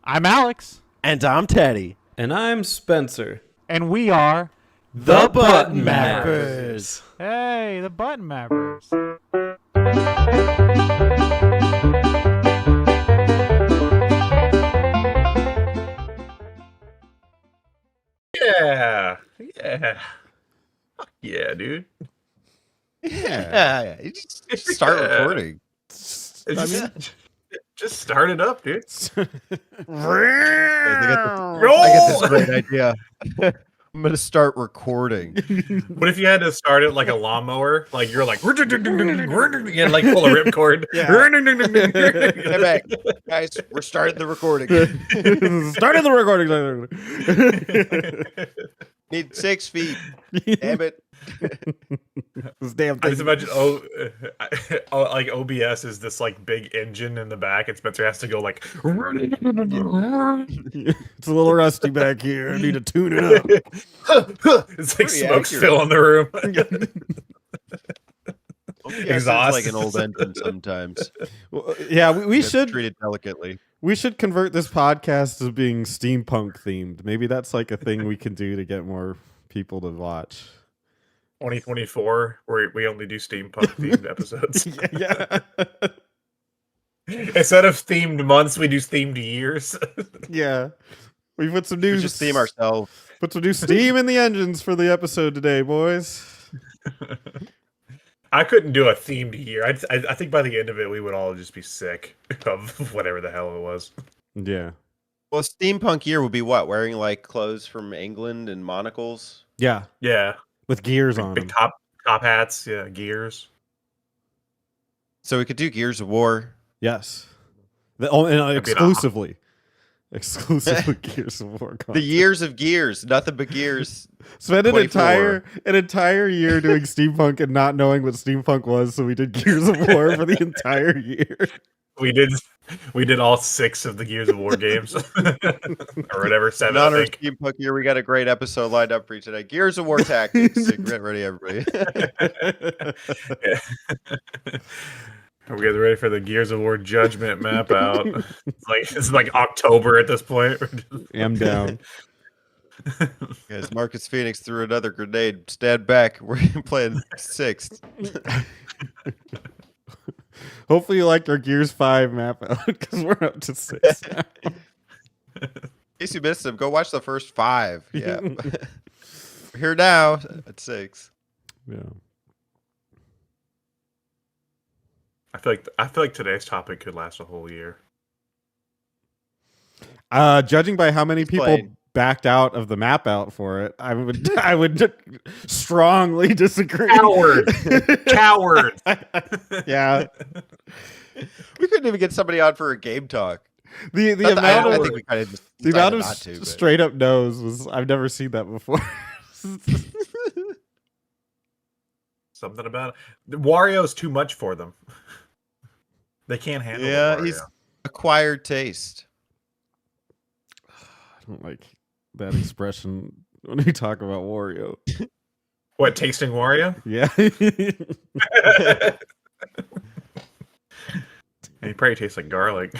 I'm Alex. And I'm Teddy. And I'm Spencer. And we are The Button Mappers. Hey, the Button Mappers. Yeah, dude. Yeah. Just start recording. Just start it up, dude. I get this great idea. I'm going to start recording. What if you had to start it like a lawnmower? Like you're like, and like pull a ripcord. Hey, back. Guys, we're starting the recording. Started the recording. Need 6 feet. Damn it. This damn I thing. just imagine, like OBS is this like big engine in the back, and Spencer has to go like. It's a little rusty back here. I need to tune it up. It's like Pretty smoke's accurate. filling the room. Exhaust. Like an old engine sometimes. Well, yeah, we should treat it delicately. We should convert this podcast to being steampunk themed. Maybe that's like a thing we can do to get more people to watch. 2024, where we only do steampunk themed episodes. Yeah. Instead of themed months, we do themed years. Yeah. We put some new We just theme ourselves. Put some new steam in the engines for the episode today, boys. I couldn't do a themed year. I think by the end of it, we would all just be sick of whatever the hell it was. Yeah. Well, steampunk year would be what? Wearing like clothes from England and monocles? Yeah. Yeah. With gears on Big them. top hats, yeah, gears. So we could do Gears of War. Yes. Exclusively. Exclusively Gears of War content. The years of gears. Nothing but gears. Spend an 24. entire year doing steampunk and not knowing what steampunk was, so we did Gears of War for the entire year. We did all 6 of the Gears of War games. Or whatever, 7, In honor I of think. steampunk year, we got a great episode lined up for you today. Gears of War tactics. So get ready, everybody. Yeah. Are we guys ready for the Gears of War Judgment map out? It's like October at this point. I'm down. Guys, Marcus Phoenix threw another grenade. Stand back. We're playing 6th. Hopefully you liked our Gears 5 map out, because we're up to 6 now. In case you missed them, go watch the first 5. Yeah. We're here now at 6. Yeah. I feel like today's topic could last a whole year. Judging by how many people Explain. backed out of the map out for it, I would strongly disagree. Coward. Yeah. We couldn't even get somebody on for a game talk. The I amount think we kind of just the amount of not to, but- straight up no's was, I've never seen that before. Something about it. Wario's too much for them. They can't handle Yeah, Wario. he's acquired taste. I don't like that expression when we talk about Wario. What, tasting Wario? Yeah. He probably tastes like garlic.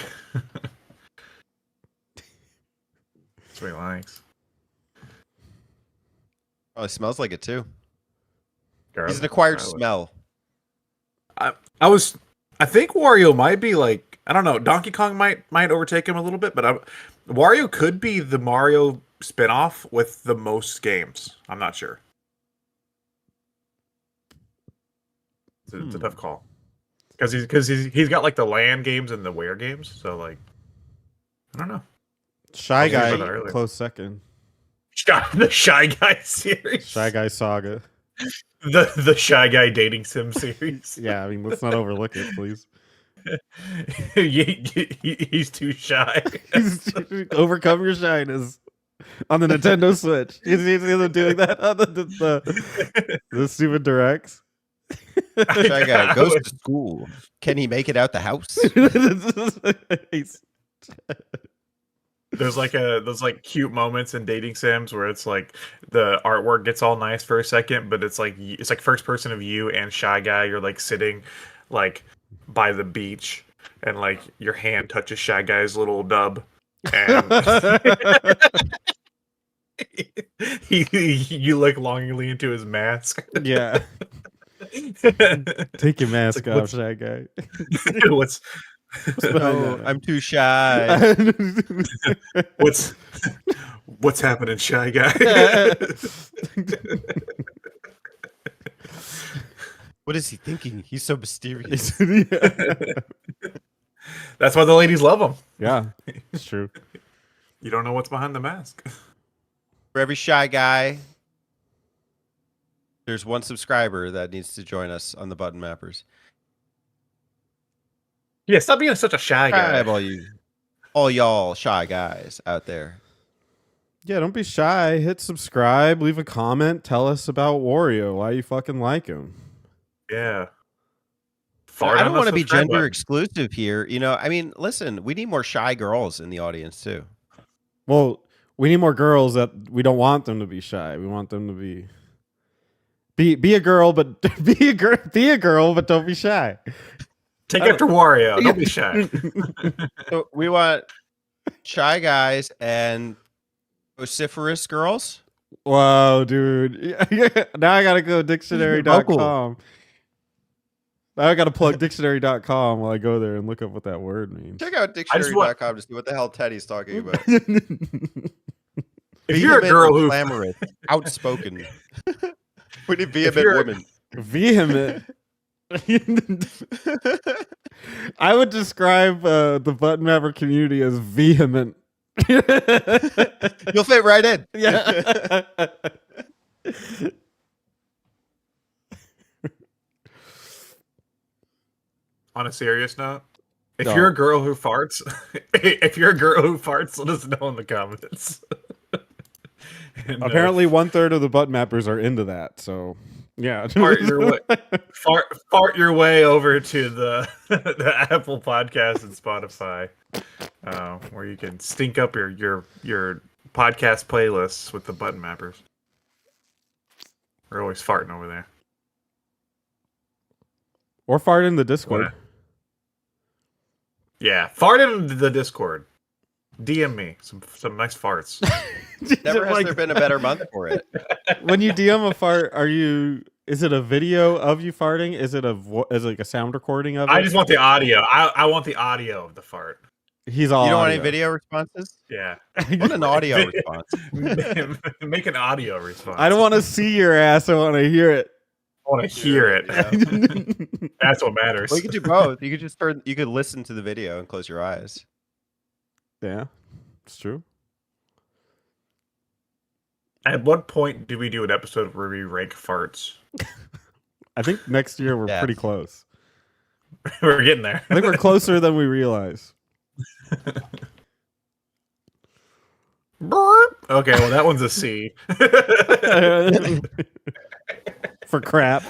That's what he likes. Oh, it smells like it too. Garlic. He's an acquired Garlic. smell. I think Wario might be like, I don't know, Donkey Kong might overtake him a little bit, but Wario could be the Mario spinoff with the most games. I'm not sure. It's a tough call. Because he's got like the land games and the Ware games, so like, I don't know. Shy I was thinking Guy, about that earlier. close second. The Shy Guy series. Shy Guy Saga. The Shy Guy dating sim series. Yeah, I mean, let's not overlook it, please. He's too shy. Overcome your shyness on the Nintendo Switch. You see them doing that on the stupid directs. Shy guy goes to school. Can he make it out the house? There's like those like cute moments in dating sims where it's like the artwork gets all nice for a second, but it's like first person of you and Shy Guy. You're like sitting like by the beach, and like your hand touches Shy Guy's little dub, And you look longingly into his mask. Yeah. Take your mask like, off, Shy Guy. What's No, I'm too shy. what's happening, Shy Guy? What is he thinking? He's so mysterious. That's why the ladies love him. Yeah, it's true. You don't know what's behind the mask. For every shy guy, there's one subscriber that needs to join us on the Button Mappers. Yeah, stop being such a shy guy. Subscribe, all y'all shy guys out there. Yeah, don't be shy. Hit subscribe, leave a comment, tell us about Wario, why you fucking like him. Yeah. I don't want to be gender exclusive here. You know, I mean, listen, we need more shy girls in the audience too. Well, we need more girls that we don't want them to be shy. We want them to be a girl, but be a girl, but don't be shy. Take after Wario. Don't be shy. So we want shy guys and vociferous girls. Wow, dude. Now I gotta go dictionary.com. Now I gotta plug dictionary.com while I go there and look up what that word means. Check out dictionary.com to see what the hell Teddy's talking about. If you're a girl who glamorous, outspoken, pretty vehement woman. Vehement. I would describe the Button Mapper community as vehement. You'll fit right in. Yeah. On a serious note, if you're a girl who farts, let us know in the comments. And, apparently 1/3 of the Button Mappers are into that, so yeah. Fart your way over to the Apple Podcast and Spotify, where you can stink up your podcast playlists with the Button Mappers. We're always farting over there. Or fart in the Discord. What? Yeah, fart in the Discord. DM me some nice farts. Never has there been a better month for it. When you DM a fart, is it a video of you farting? Is it like a sound recording of it? I just want the audio. I want the audio of the fart. He's all You don't want audio. any video responses? Yeah. What an audio response. Make an audio response. I don't want to see your ass. I want to hear it. I want to hear it. Yeah. That's what matters. Well, you could do both. You could you could listen to the video and close your eyes. Yeah, it's true. At what point do we do an episode where we rank farts? I think next year we're pretty close. We're getting there. I think we're closer than we realize. Okay, well that one's a C. For crap.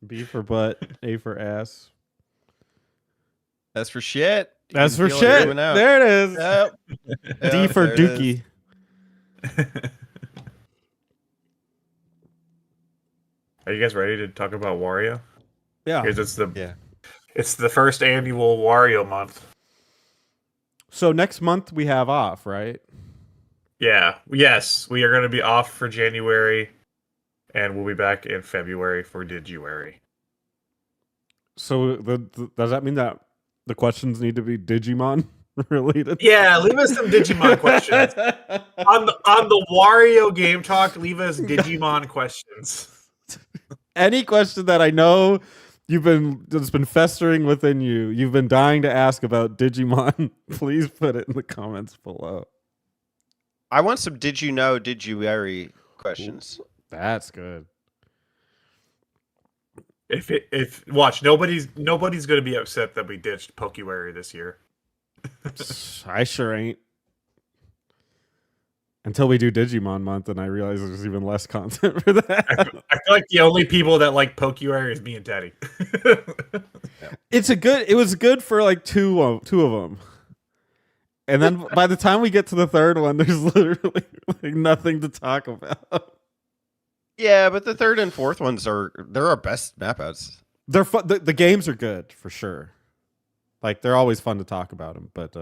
B for butt. A for ass. That's for shit. That's for feel it shit. coming out. There it is. Yep. D Yep, for there it is. dookie. Are you guys ready to talk about Wario? Yeah. Because Yeah. it's the first annual Wario Month. So next month we have off, right? Yeah. Yes, we are going to be off for January, and we'll be back in February for Diguary. So does that mean that the questions need to be Digimon related? Yeah, leave us some Digimon questions on the Wario Game Talk. Leave us Digimon questions. Any question that I know that's been festering within you, you've been dying to ask about Digimon, please put it in the comments below. I want some did you know, Diguary questions. Ooh, that's good. If watch, nobody's gonna be upset that we ditched Pokewary this year. I sure ain't. Until we do Digimon month, and I realize there's even less content for that. I feel like the only people that like Pokewary is me and Teddy. It was good for like two of them. And then by the time we get to the third one, there's literally like nothing to talk about. Yeah, but the third and fourth ones they're our best map outs. They're fun. The games are good for sure. Like they're always fun to talk about them, but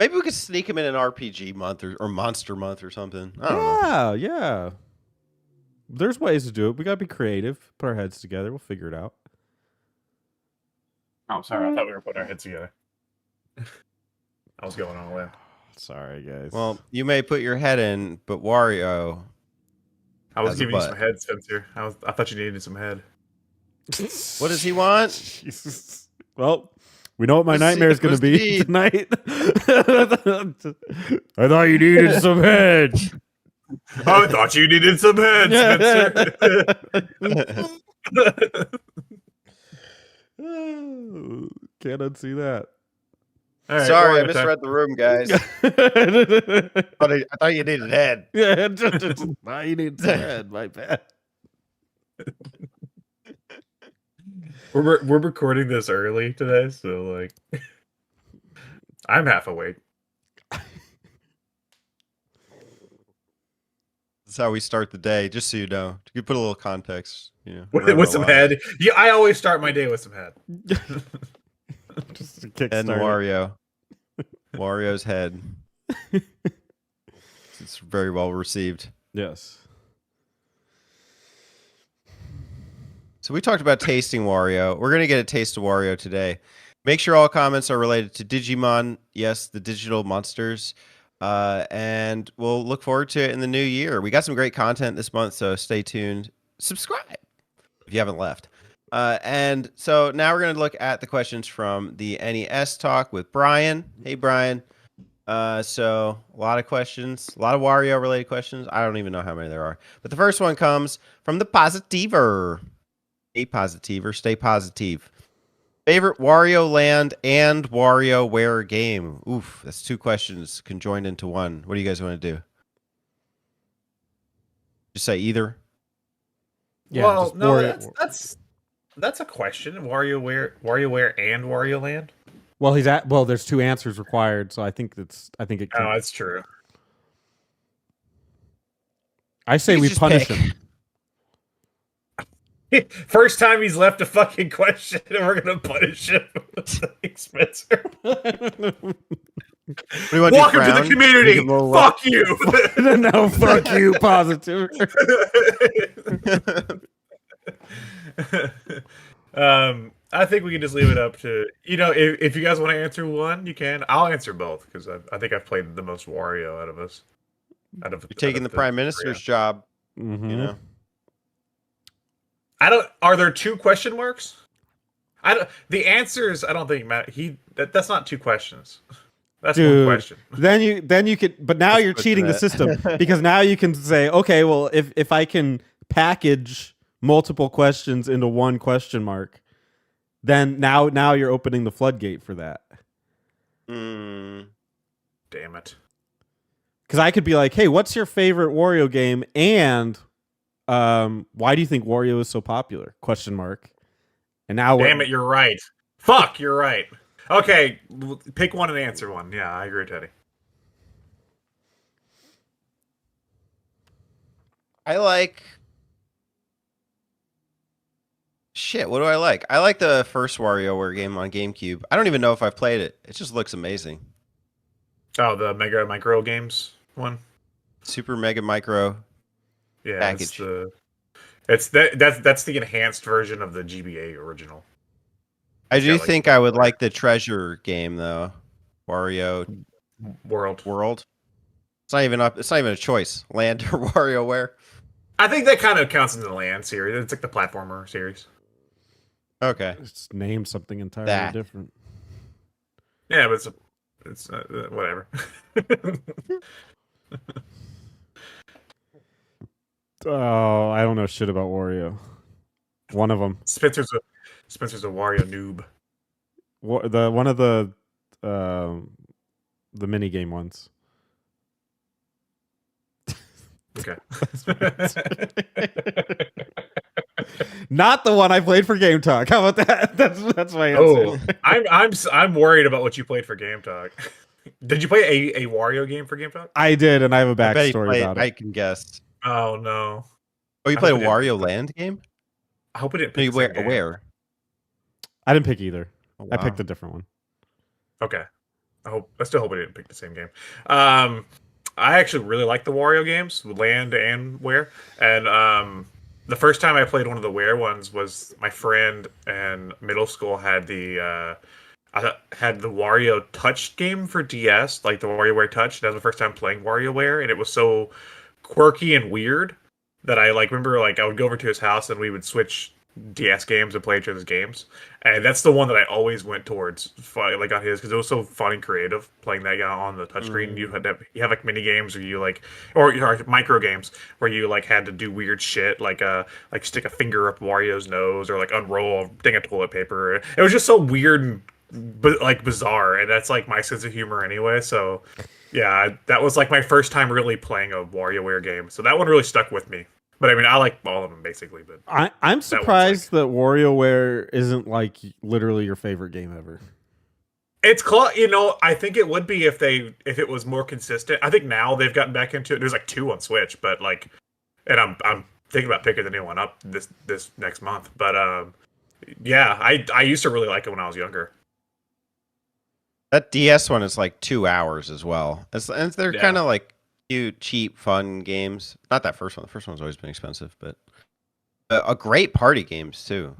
Maybe we could sneak him in an RPG month or Monster Month or something. I don't know. Yeah. There's ways to do it. We gotta be creative. Put our heads together. We'll figure it out. Oh, sorry. I thought we were putting our heads together. I was going all in. Sorry, guys. Well, you may put your head in, but Wario. I was Has a giving you butt. some head, Spencer. I thought you needed some head. What does he want? Jesus. Well, we know what my Let's nightmare is see- going to let's be see. tonight. I thought you needed some head. I thought you needed some head, Spencer. Can't unsee that. All right, Sorry, I Wario time. misread the room, guys. I thought you needed head. Yeah, now you need some head. My bad. We're recording this early today, so like, I'm half awake. That's how we start the day, just so you know. To put a little context, With some head. Yeah, I always start my day with some head. Just a kickstart. And Wario. Wario's head. It's very well received. Yes. So we talked about tasting Wario. We're going to get a taste of Wario today. Make sure all comments are related to Digimon. Yes, the digital monsters. And we'll look forward to it in the new year. We got some great content this month, so stay tuned. Subscribe if you haven't left. And so now we're going to look at the questions from the NES talk with Brian. Hey, Brian. So a lot of questions, a lot of Wario related questions. I don't even know how many there are. But the first one comes from the Positiver. Hey, Positiver, stay positive. Favorite Wario Land and WarioWare game? Oof, that's two questions conjoined into one. What do you guys want to do? Just say either. Yeah, well, just no, Wario- that's a question. WarioWare and Wario Land. Well, there's two answers required, so I think it can. Oh, that's true. I say You we just punish pick. him. First time he's left a fucking question, and we're gonna punish him. Spencer. What do you want Welcome to the frown? community. Make it roll Fuck you. No, fuck you, Positive. I think we can just leave it up to if you guys want to answer one, you can. I'll answer both because I think I've played the most Wario out of us. You're taking the prime minister's job. Mhm. You know. Are there two question marks? The answers I don't think matter. That's not two questions. That's Dude, one question. Then you could, but now you're put cheating the that. system because now you can say, okay, well, if I can package multiple questions into one question mark, then now you're opening the floodgate for that. Mm, Damn it. Because I could be like, hey, what's your favorite Wario game? And why do you think Wario is so popular? Question mark. And now Damn it, you're right. Fuck, you're right. Okay, pick one and answer one. Yeah, I agree, Teddy. I like. Shit, what do I like? I like the first WarioWare game on GameCube. I don't even know if I've played it. It just looks amazing. Oh, the Mega Micro Games one. Super Mega Micro. Yeah, Package. that's the enhanced version of the GBA original. I do got, like, think I would like the treasure game though. Wario World. It's not even up. It's not even a choice. Land or WarioWare. I think that kind of counts in the Land series. It's like the platformer series. Okay. Just name something entirely That. different. Yeah, but it's whatever. Oh, I don't know shit about Wario. One of them. Spencer's a Wario noob. One of the mini game ones. Okay. Not the one I played for Game Talk. How about that? That's my answer. Oh, I'm worried about what you played for Game Talk. Did you play a Wario game for Game Talk? I did, and I have a I bet he backstory played, about it. I can guess. Oh no! Oh, you I played a hope it didn't- Wario Land game? I hope it didn't. No, Pick you the same game. where? I didn't pick either. Oh, I picked wow. a different one. Okay. I still hope I didn't pick the same game. I actually really like the Wario games, Land and Where. And the first time I played one of the Where ones was my friend in middle school had the Wario Touch game for DS, like the WarioWare Touch. That was the first time playing WarioWare, and it was so quirky and weird that I like remember like I would go over to his house and we would switch DS games and play each other's games. And that's the one that I always went towards, like on his, because it was so fun and creative playing that guy on the touchscreen. You have like mini games where you like, or micro games where you like had to do weird shit, like stick a finger up Wario's nose or like unroll a thing of toilet paper. It was just so weird and like bizarre, and that's like my sense of humor anyway. So yeah, that was like my first time really playing a WarioWare game. So that one really stuck with me. But I mean, I like all of them basically. But I'm surprised that WarioWare isn't like literally your favorite game ever. it's close. I think it would be if it was more consistent. I think now they've gotten back into it. There's like 2 on Switch, but like, and I'm thinking about picking the new one up this next month. But yeah, I used to really like it when I was younger. That DS one is like 2 hours as well. And they're kind of like cute, cheap, fun games. Not that first one. The first one's always been expensive, but a great party games too.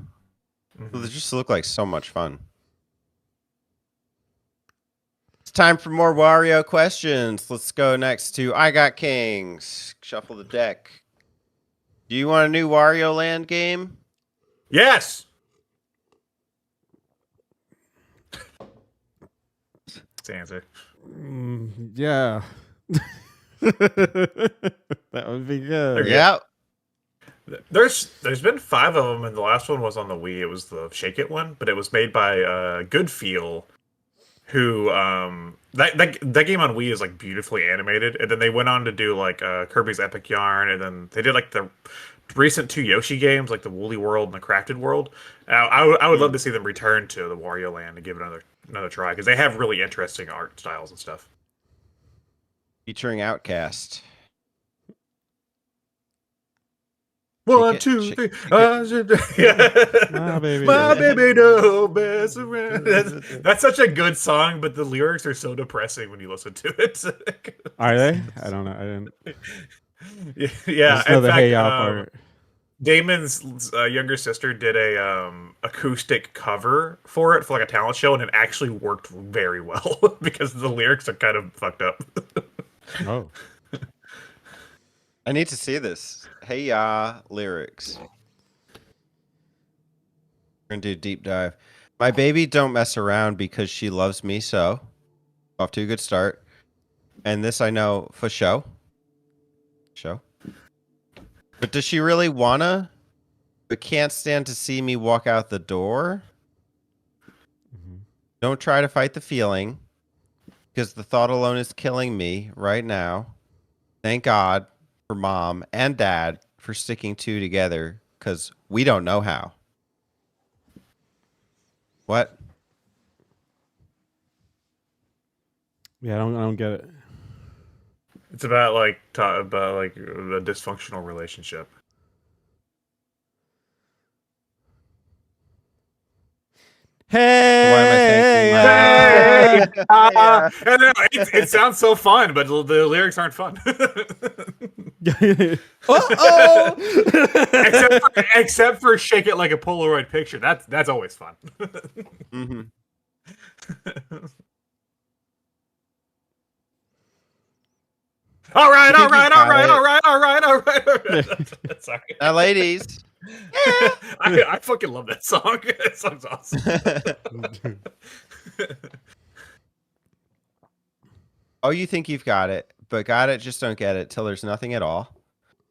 Mm-hmm. They just look like so much fun. It's time for more Wario questions. Let's go next to I Got Kings. Shuffle the deck. Do you want a new Wario Land game? Yes. That's the answer. Yeah. That would be good. Yeah. There's been 5 of them, and the last one was on the Wii. It was the Shake It one, but it was made by Goodfeel, who that game on Wii is like beautifully animated, and then they went on to do like Kirby's Epic Yarn, and then they did like the recent 2 Yoshi games, like the Woolly World and the Crafted World. I would love to see them return to the Wario Land and give it another try, because they have really interesting art styles and stuff. Featuring Outcast. 1, 2, 3. My baby, My baby don't mess around. That's such a good song, but the lyrics are so depressing when you listen to it. Are they? I don't know. I didn't. Yeah. I just know In the fact, Hey Ya part. Damon's younger sister did a acoustic cover for it for like a talent show, and it actually worked very well because the lyrics are kind of fucked up. Oh. I need to see this. Hey Ya lyrics. We're gonna do a deep dive. My baby don't mess around because she loves me so. Off to a good start. And this I know for show. Show. But does she really wanna? But can't stand to see me walk out the door. Don't try to fight the feeling. Because the thought alone is killing me right now. Thank God for mom and dad for sticking 2 together, because we don't know how. What? Yeah, I don't get it. It's about like a dysfunctional relationship. Hey! Why am I thinking my- And then, it sounds so fun, but the lyrics aren't fun. except for Shake It Like a Polaroid Picture. That's always fun. Mm-hmm. All right. Sorry. Now, ladies. I fucking love that song. That song's awesome. Oh, you think you've got it, but got it, just don't get it till there's nothing at all.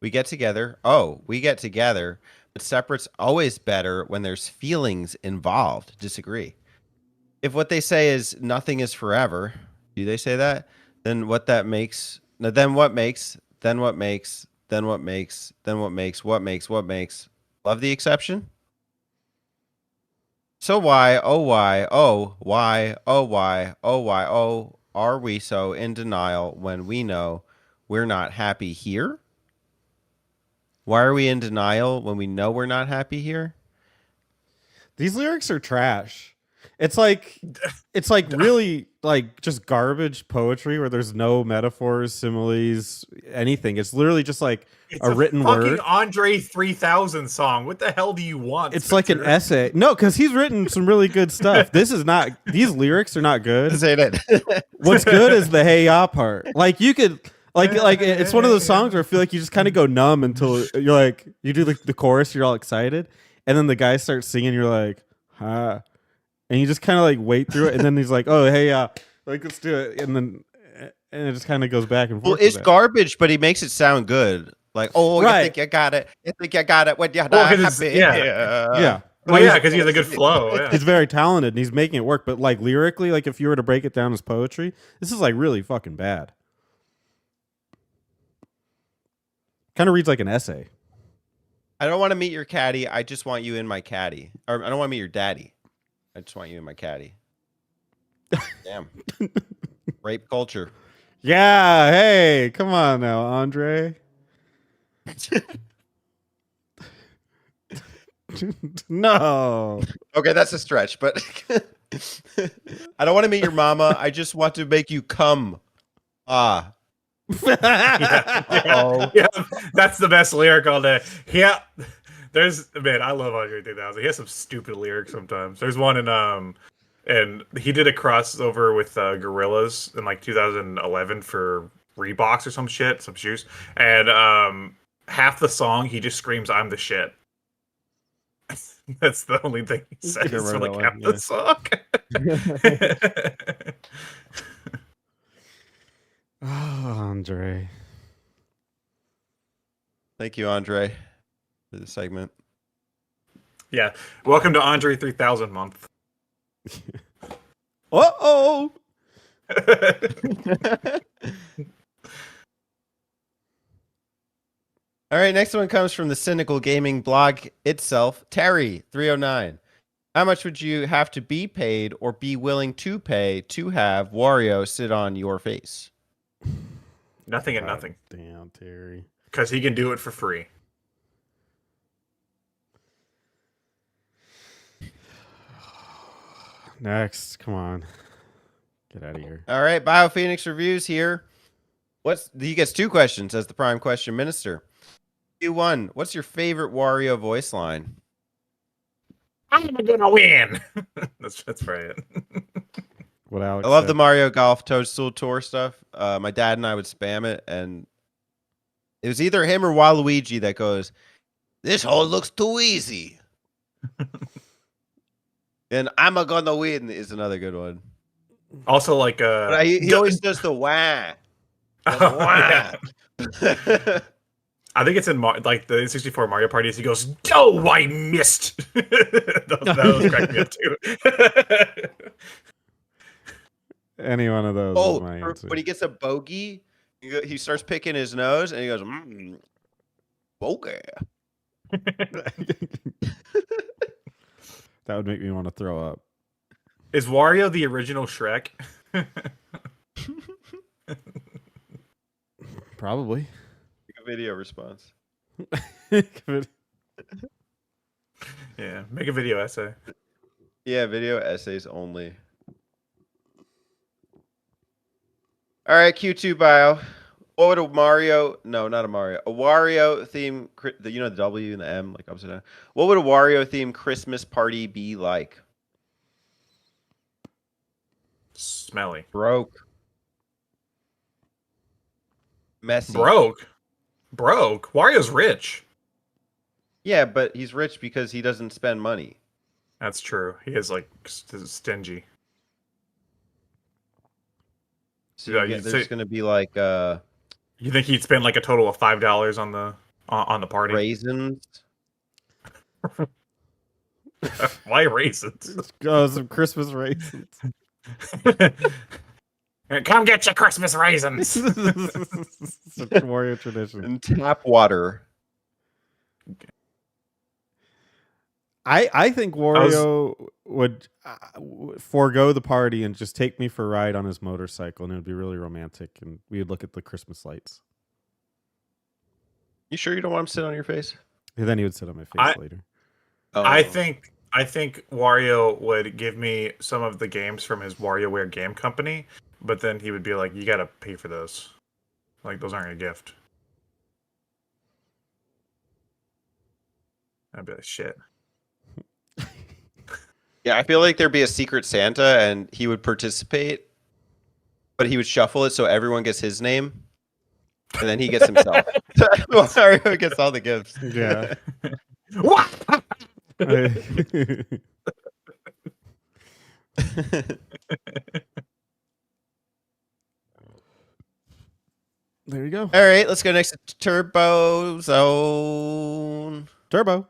We get together. Oh, we get together, but separate's always better when there's feelings involved. Disagree. If what they say is nothing is forever, do they say that? Then what that makes, then what makes, then what makes, then what makes, then what makes, what makes, love the exception? So why, oh why, oh why, oh why, oh why, oh, are we so in denial when we know we're not happy here? Why are we in denial when we know we're not happy here? These lyrics are trash. It's like really like just garbage poetry where there's no metaphors, similes, anything. It's literally just like It's a written fucking word. Andre 3000 song. What the hell do you want? It's like an Spencer? essay. No, because he's written some really good stuff. This is not. These lyrics are not good. This ain't it. What's good is the hey ya part. Like you could like it's one of those songs where I feel like you just kind of go numb until you're like you do the chorus, you're all excited, and then the guy starts singing, you're like, huh. And you just kind of like wait through it, and then he's like, "Oh, hey, like let's do it," and it just kind of goes back and Well, forth. it's with that. garbage, but he makes it sound good. Like, oh, Right. you think you got it? You think you got it? When you're Well, not 'cause happy? it's- Yeah, Well, yeah, because he has a good flow. Yeah. he's very talented and he's making it work. But like lyrically, like if you were to break it down as poetry, this is like really fucking bad. Kind of reads like an essay. I don't want to meet your caddy. I just want you in my caddy. Or I don't want to meet your daddy. I just want you in my caddy. Damn. Rape culture. Yeah, hey, come on now, Andre. No. Okay, that's a stretch, but I don't want to meet your mama. I just want to make you come. Ah. Uh-oh. Yeah, that's the best lyric all day. Yeah, man, I love Andre 3000. He has some stupid lyrics sometimes. There's one and he did a crossover with Gorillaz in like 2011 for Reeboks or some shit, some shoes, and half the song he just screams, "I'm the shit." That's the only thing he says remember for that like half one, the song. Oh, Andre. Thank you, Andre, for the segment. Yeah, welcome to Andre 3000 month. Uh-oh. All right, next one comes from the Cynical Gaming blog itself. Terry, 309. How much would you have to be paid or be willing to pay to have Wario sit on your face? Nothing and nothing, Damn, Terry. because he can do it for free. Next, come on. Get out of here. All right, BioPhoenix reviews here. He gets 2 questions as the prime question minister. Q1, what's your favorite Wario voice line? I'm gonna win. that's right. What Alex I love said. the Mario Golf Toadstool Tour stuff. My dad and I would spam it, and it was either him or Waluigi that goes, "This hole looks too easy." And "I'm a gonna win" is another good one. Also, like But he always does the wah. yeah. I think it's in like the 64 Mario parties. He goes, "Oh, I missed." Those crack me up too. Any one of those Oh, is my answer. when he gets a bogey, he starts picking his nose, and he goes, bogey. That would make me want to throw up. Is Wario the original Shrek? Probably. Make a video response. Yeah, make a video essay. Yeah, video essays only. All right, Q2 bio. What would a Wario theme, the W and the M, like upside down. What would a Wario theme Christmas party be like? Smelly. Broke. Messy. Broke. Wario's rich. Yeah, but he's rich because he doesn't spend money. That's true. He is like stingy. So Yeah, there's going to be like You think he'd spend like a total of $5 on the party? raisins. Why raisins? Some Christmas raisins. Come get your Christmas raisins. Such a Wario tradition. And tap water. I think Wario would forego the party and just take me for a ride on his motorcycle, and it would be really romantic, and we would look at the Christmas lights. You sure you don't want him to sit on your face? And then he would sit on my face later. Oh. I think I think Wario would give me some of the games from his WarioWare game company, but then he would be like, "You gotta pay for those. Like those aren't a gift." I'd be like, "Shit." Yeah, I feel like there'd be a secret Santa and he would participate, but he would shuffle it so everyone gets his name, and then he gets himself. Wario gets all the gifts. Yeah. What? There you go. All right, let's go next to Turbo Zone. Turbo.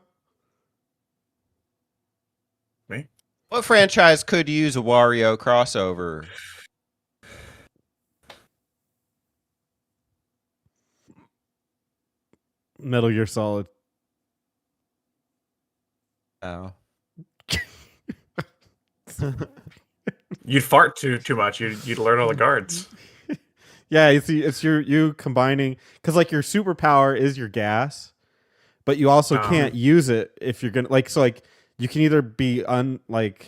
Me? What franchise could use a Wario crossover? Metal Gear Solid. Oh. You'd fart too much. You'd learn all the guards. Yeah, it's you combining, because like your superpower is your gas, but you also can't use it if you're gonna like you can either be like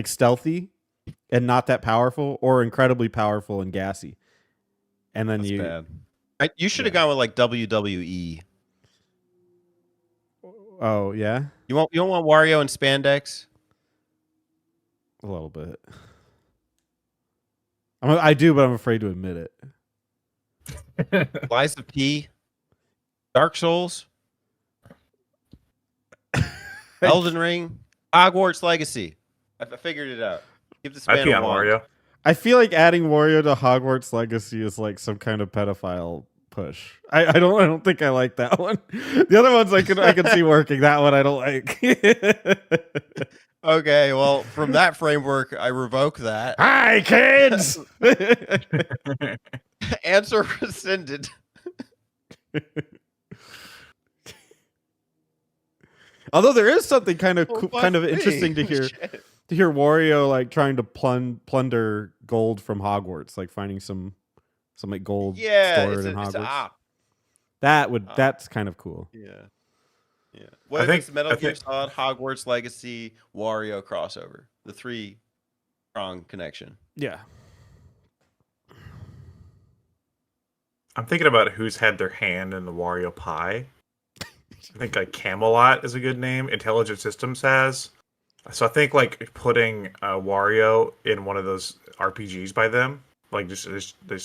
stealthy and not that powerful, or incredibly powerful and gassy. And then That's you bad. You should have gone with like WWE. Oh yeah, You don't want Wario and spandex? a little bit. I do, but I'm afraid to admit it. Lies of P, Dark Souls, Elden Ring, Hogwarts Legacy. I figured it out. Give the I'd span be a on wand. Wario. I feel like adding Wario to Hogwarts Legacy is like some kind of pedophile push. I don't think I like that one. The other ones I can see working. That one I don't like. Okay, well, from that framework, I revoke that. Hi kids. Answer rescinded. Although there is something kind of Well, kind of fuck me. interesting to hear. Shit. To hear Wario like trying to plunder gold from Hogwarts, like finding some like gold Yeah, stored in it's a Hogwarts. op. That's kind of cool. Yeah. Yeah. What I if think- it's Metal I Gear think- Solid, Hogwarts Legacy, Wario crossover? The 3-prong connection. Yeah. I'm thinking about who's had their hand in the Wario pie. I think like Camelot is a good name. Intelligent Systems has. So I think like putting Wario in one of those RPGs by them, like just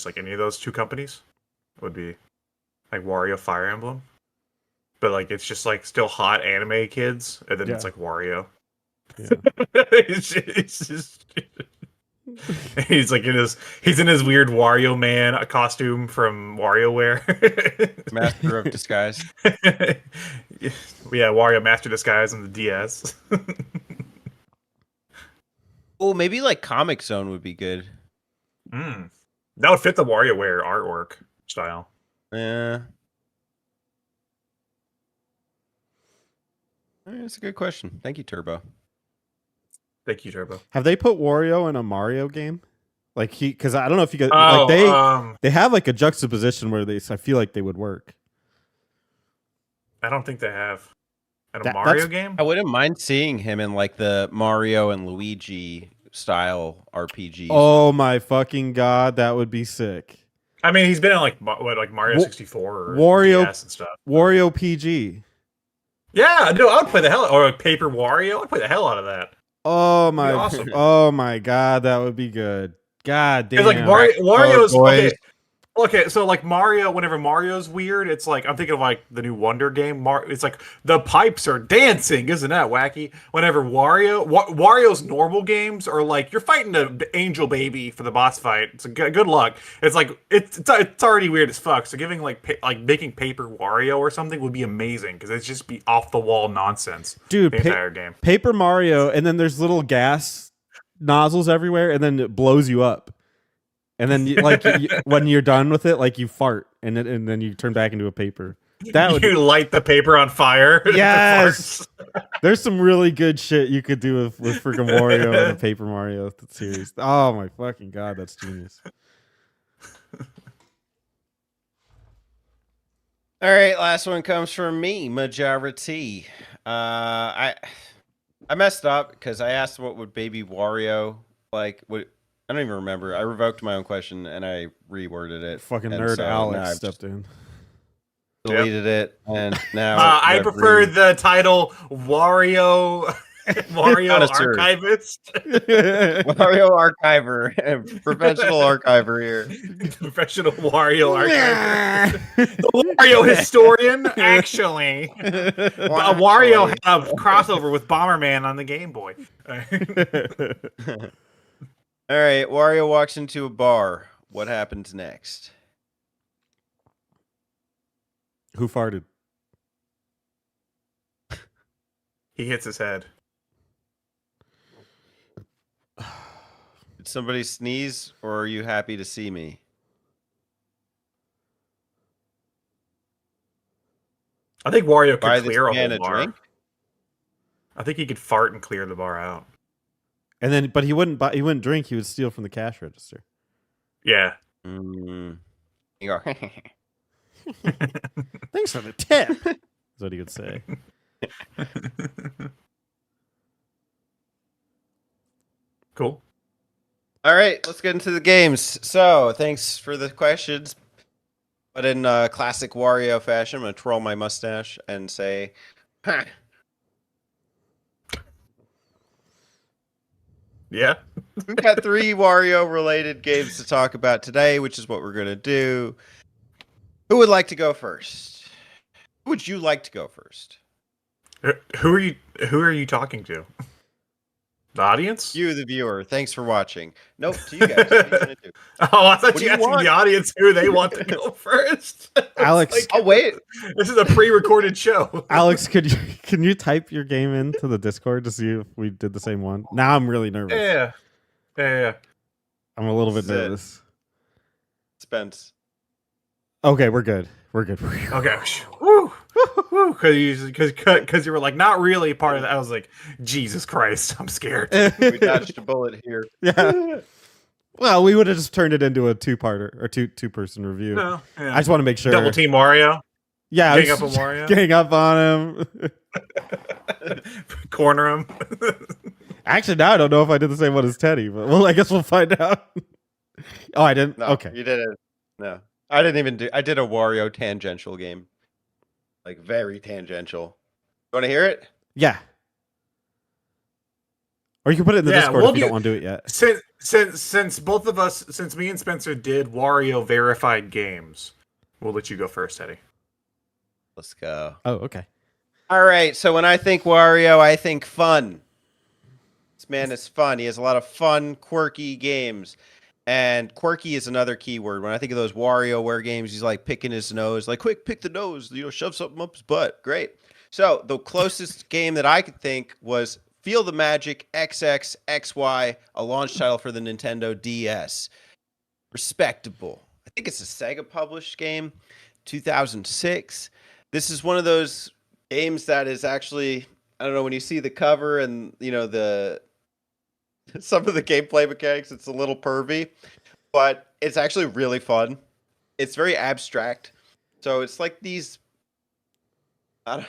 like any of those two companies, would be like Wario Fire Emblem. But like it's just like still hot anime kids, and then it's Yeah. like Wario. Yeah. it's just he's like he's in his weird Wario Man costume from WarioWare. Master of Disguise. Yeah, Wario Master Disguise on the DS. Oh, maybe like Comic Zone would be good. That would fit the WarioWare artwork style. Yeah. That's a good question. Thank you, Turbo. Thank you, Turbo. Have they put Wario in a Mario game? Like because I don't know if you guys like they have like a juxtaposition where I feel like they would work. I don't think they have. In a That's- Mario game? I wouldn't mind seeing him in like the Mario and Luigi style RPG. Oh my fucking god, that would be sick. I mean, he's been in like like Mario 64 or Wario- DS and stuff. Wario PG. Yeah, no, I would play the hell or like Paper Wario. I'd play the hell out of that. Oh my! awesome. Oh my god, that would be good. God damn! It's like Wario's boy. okay. So like Mario, whenever Mario's weird, it's like I'm thinking of like the new Wonder game. It's like the pipes are dancing, isn't that wacky? Whenever Wario's normal games are like you're fighting an angel baby for the boss fight. It's good luck. It's like it's already weird as fuck. So giving like making Paper Wario or something would be amazing because it's just be off the wall nonsense. Dude, the entire game. Paper Mario, and then there's little gas nozzles everywhere, and then it blows you up. And then, when you're done with it, like you fart, and then you turn back into a paper. That would You light the paper on fire. Yes! There's some really good shit you could do with freaking Wario and the Paper Mario series. Oh my fucking god, that's genius. All right, last one comes from me, majority. I messed up because I asked what would Baby Wario like. What I don't even remember. I revoked my own question and I reworded it. Fucking and nerd so now Alex I've stepped in. deleted it, and now I prefer the title Wario Connoisseur. Archivist. Wario Archiver, professional archiver here. Professional Wario Archivist. The Wario historian, actually. Wario had a crossover with Bomberman on the Game Boy. All right, Wario walks into a bar. What happens next? Who farted? He hits his head. Did somebody sneeze, or are you happy to see me? I think Wario Buy could this clear a man whole a bar. drink? I think he could fart and clear the bar out. And then, but he wouldn't buy. He wouldn't drink. He would steal from the cash register. Yeah. You go. Thanks for the tip. That's what he would say. Cool. All right, let's get into the games. So, thanks for the questions. But in classic Wario fashion, I'm going to twirl my mustache and say, "Ha." Yeah. We've got 3 Wario-related games to talk about today, which is what we're going to do. Who would like to go first? Who would you like to go first? Who are you talking to? The audience? You, the viewer. Thanks for watching. Nope, to you guys. What are you gonna do? Oh, I thought What do you you asking want? the audience who they want to go first. Alex, Oh, wait. This is a pre-recorded show. Alex, can you type your game into the Discord to see if we did the same one? Now I'm really nervous. Yeah. I'm a little bit This is it. nervous. Spence. Okay, we're good. We're good. Okay. Woo. Woo. Because you were like, not really part of that. I was like, Jesus Christ, I'm scared. We dodged a bullet here. Yeah. Well, we would have just turned it into a two-parter or two-person review. No, yeah. I just want to make sure. Double team Mario. Yeah, Gang up on Wario. Gang up on him. Corner him. Actually, now I don't know if I did the same one as Teddy, but well, I guess we'll find out. Oh, I didn't. No, Okay. you didn't. No, I didn't even do. I did a Wario tangential game, like very tangential. You want to hear it? Yeah. Or you can put it in the Yeah, Discord we'll if you do- don't want to do it yet. Since both of us, since me and Spencer did Wario verified games, we'll let you go first, Eddie. Let's go. Oh, okay. All right. So when I think Wario, I think fun. This man is fun. He has a lot of fun, quirky games. And quirky is another key word. When I think of those WarioWare games, he's like picking his nose, like quick, pick the nose, shove something up his butt. Great. So the closest game that I could think was Feel the Magic XXXY, a launch title for the Nintendo DS. Respectable. I think it's a Sega published game, 2006. This is one of those games that is actually, I don't know, when you see the cover and the some of the gameplay mechanics, it's a little pervy, but it's actually really fun. It's very abstract. So it's like these, I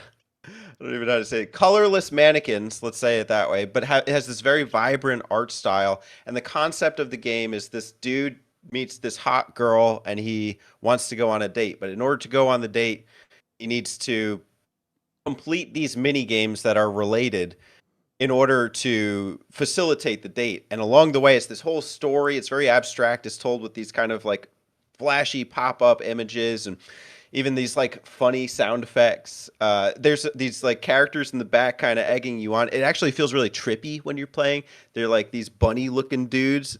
don't even know how to say it, colorless mannequins, let's say it that way, but it has this very vibrant art style. And the concept of the game is this dude meets this hot girl and he wants to go on a date. But in order to go on the date, he needs to complete these mini games that are related in order to facilitate the date. And along the way, it's this whole story. It's very abstract. It's told with these kind of like flashy pop-up images and even these like funny sound effects. There's these like characters in the back kind of egging you on. It actually feels really trippy when you're playing. They're like these bunny-looking dudes.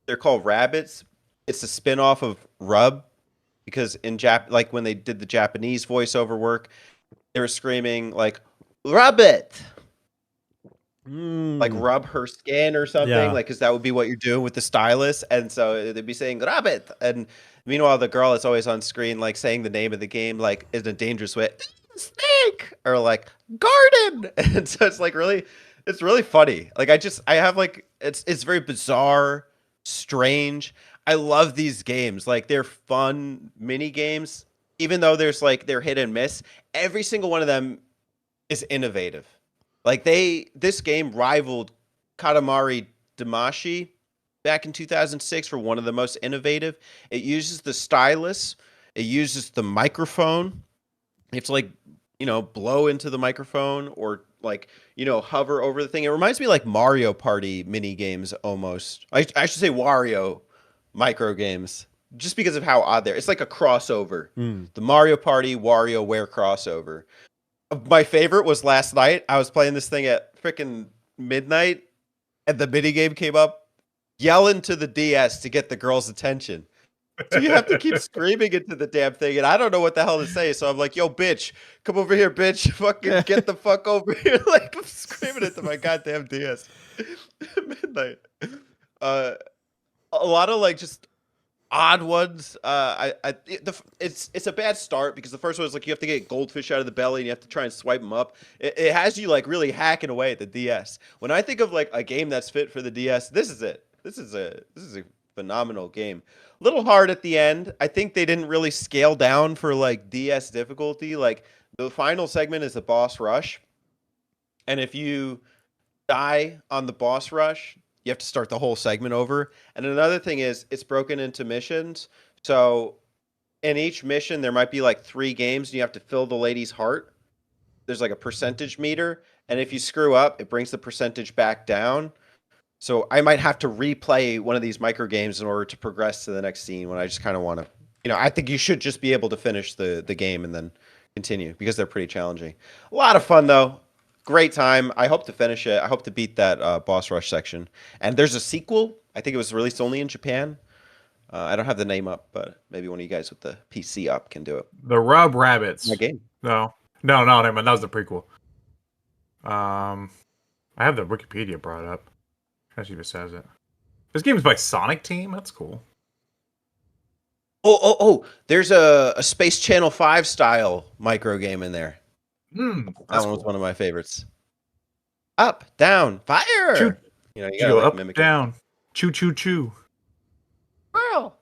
They're called rabbits. It's a spin-off of Rub, because in like when they did the Japanese voiceover work, they were screaming like "Rabbit." Like rub her skin or something, Yeah. like, because that would be what you're doing with the stylus. And so they'd be saying rabbit, and meanwhile the girl is always on screen like saying the name of the game like in a dangerous way, snake, or like garden. And so it's like it's really funny. Like I have like it's very bizarre, strange. I love these games. Like they're fun mini games, even though there's like they're hit and miss. Every single one of them is innovative. Like this game rivaled Katamari Damacy back in 2006 for one of the most innovative. It uses the stylus, it uses the microphone. You have to like, blow into the microphone or like, hover over the thing. It reminds me like Mario Party mini games almost. I should say Wario micro games just because of how odd they're. It's like a crossover. The Mario Party WarioWare crossover. My favorite was last night. I was playing this thing at freaking midnight and the mini game came up. Yell into the DS to get the girl's attention. So you have to keep screaming into the damn thing, and I don't know what the hell to say. So I'm like, "Yo, bitch, come over here, bitch! Fucking get the fuck over here!" Like I'm screaming into my goddamn DS. Midnight. A lot of like just odd ones. It's a bad start because the first one is like you have to get goldfish out of the belly and you have to try and swipe them up. It has you like really hacking away at the DS. When I think of like a game that's fit for the DS, this is it. This is a phenomenal game. A little hard at the end. I think they didn't really scale down for like DS difficulty. Like the final segment is the boss rush. And if you die on the boss rush, you have to start the whole segment over. And another thing is it's broken into missions. So in each mission, there might be like 3 games and you have to fill the lady's heart. There's like a percentage meter. And if you screw up, it brings the percentage back down. So I might have to replay one of these micro games in order to progress to the next scene when I just kind of want to, I think you should just be able to finish the game and then continue because they're pretty challenging. A lot of fun though. Great time. I hope to finish it. I hope to beat that boss rush section. And there's a sequel. I think it was released only in Japan. I don't have the name up, but maybe one of you guys with the PC up can do it. The Rub Rabbits. My game. No, never mind. That was the prequel. I have the Wikipedia brought up. Actually, even says it. This game is by Sonic Team. That's cool. Oh! There's a Space Channel 5 style micro game in there. That one was one of my favorites. Up, down, fire. Choo. You gotta like, up, mimic down, choo, choo, choo.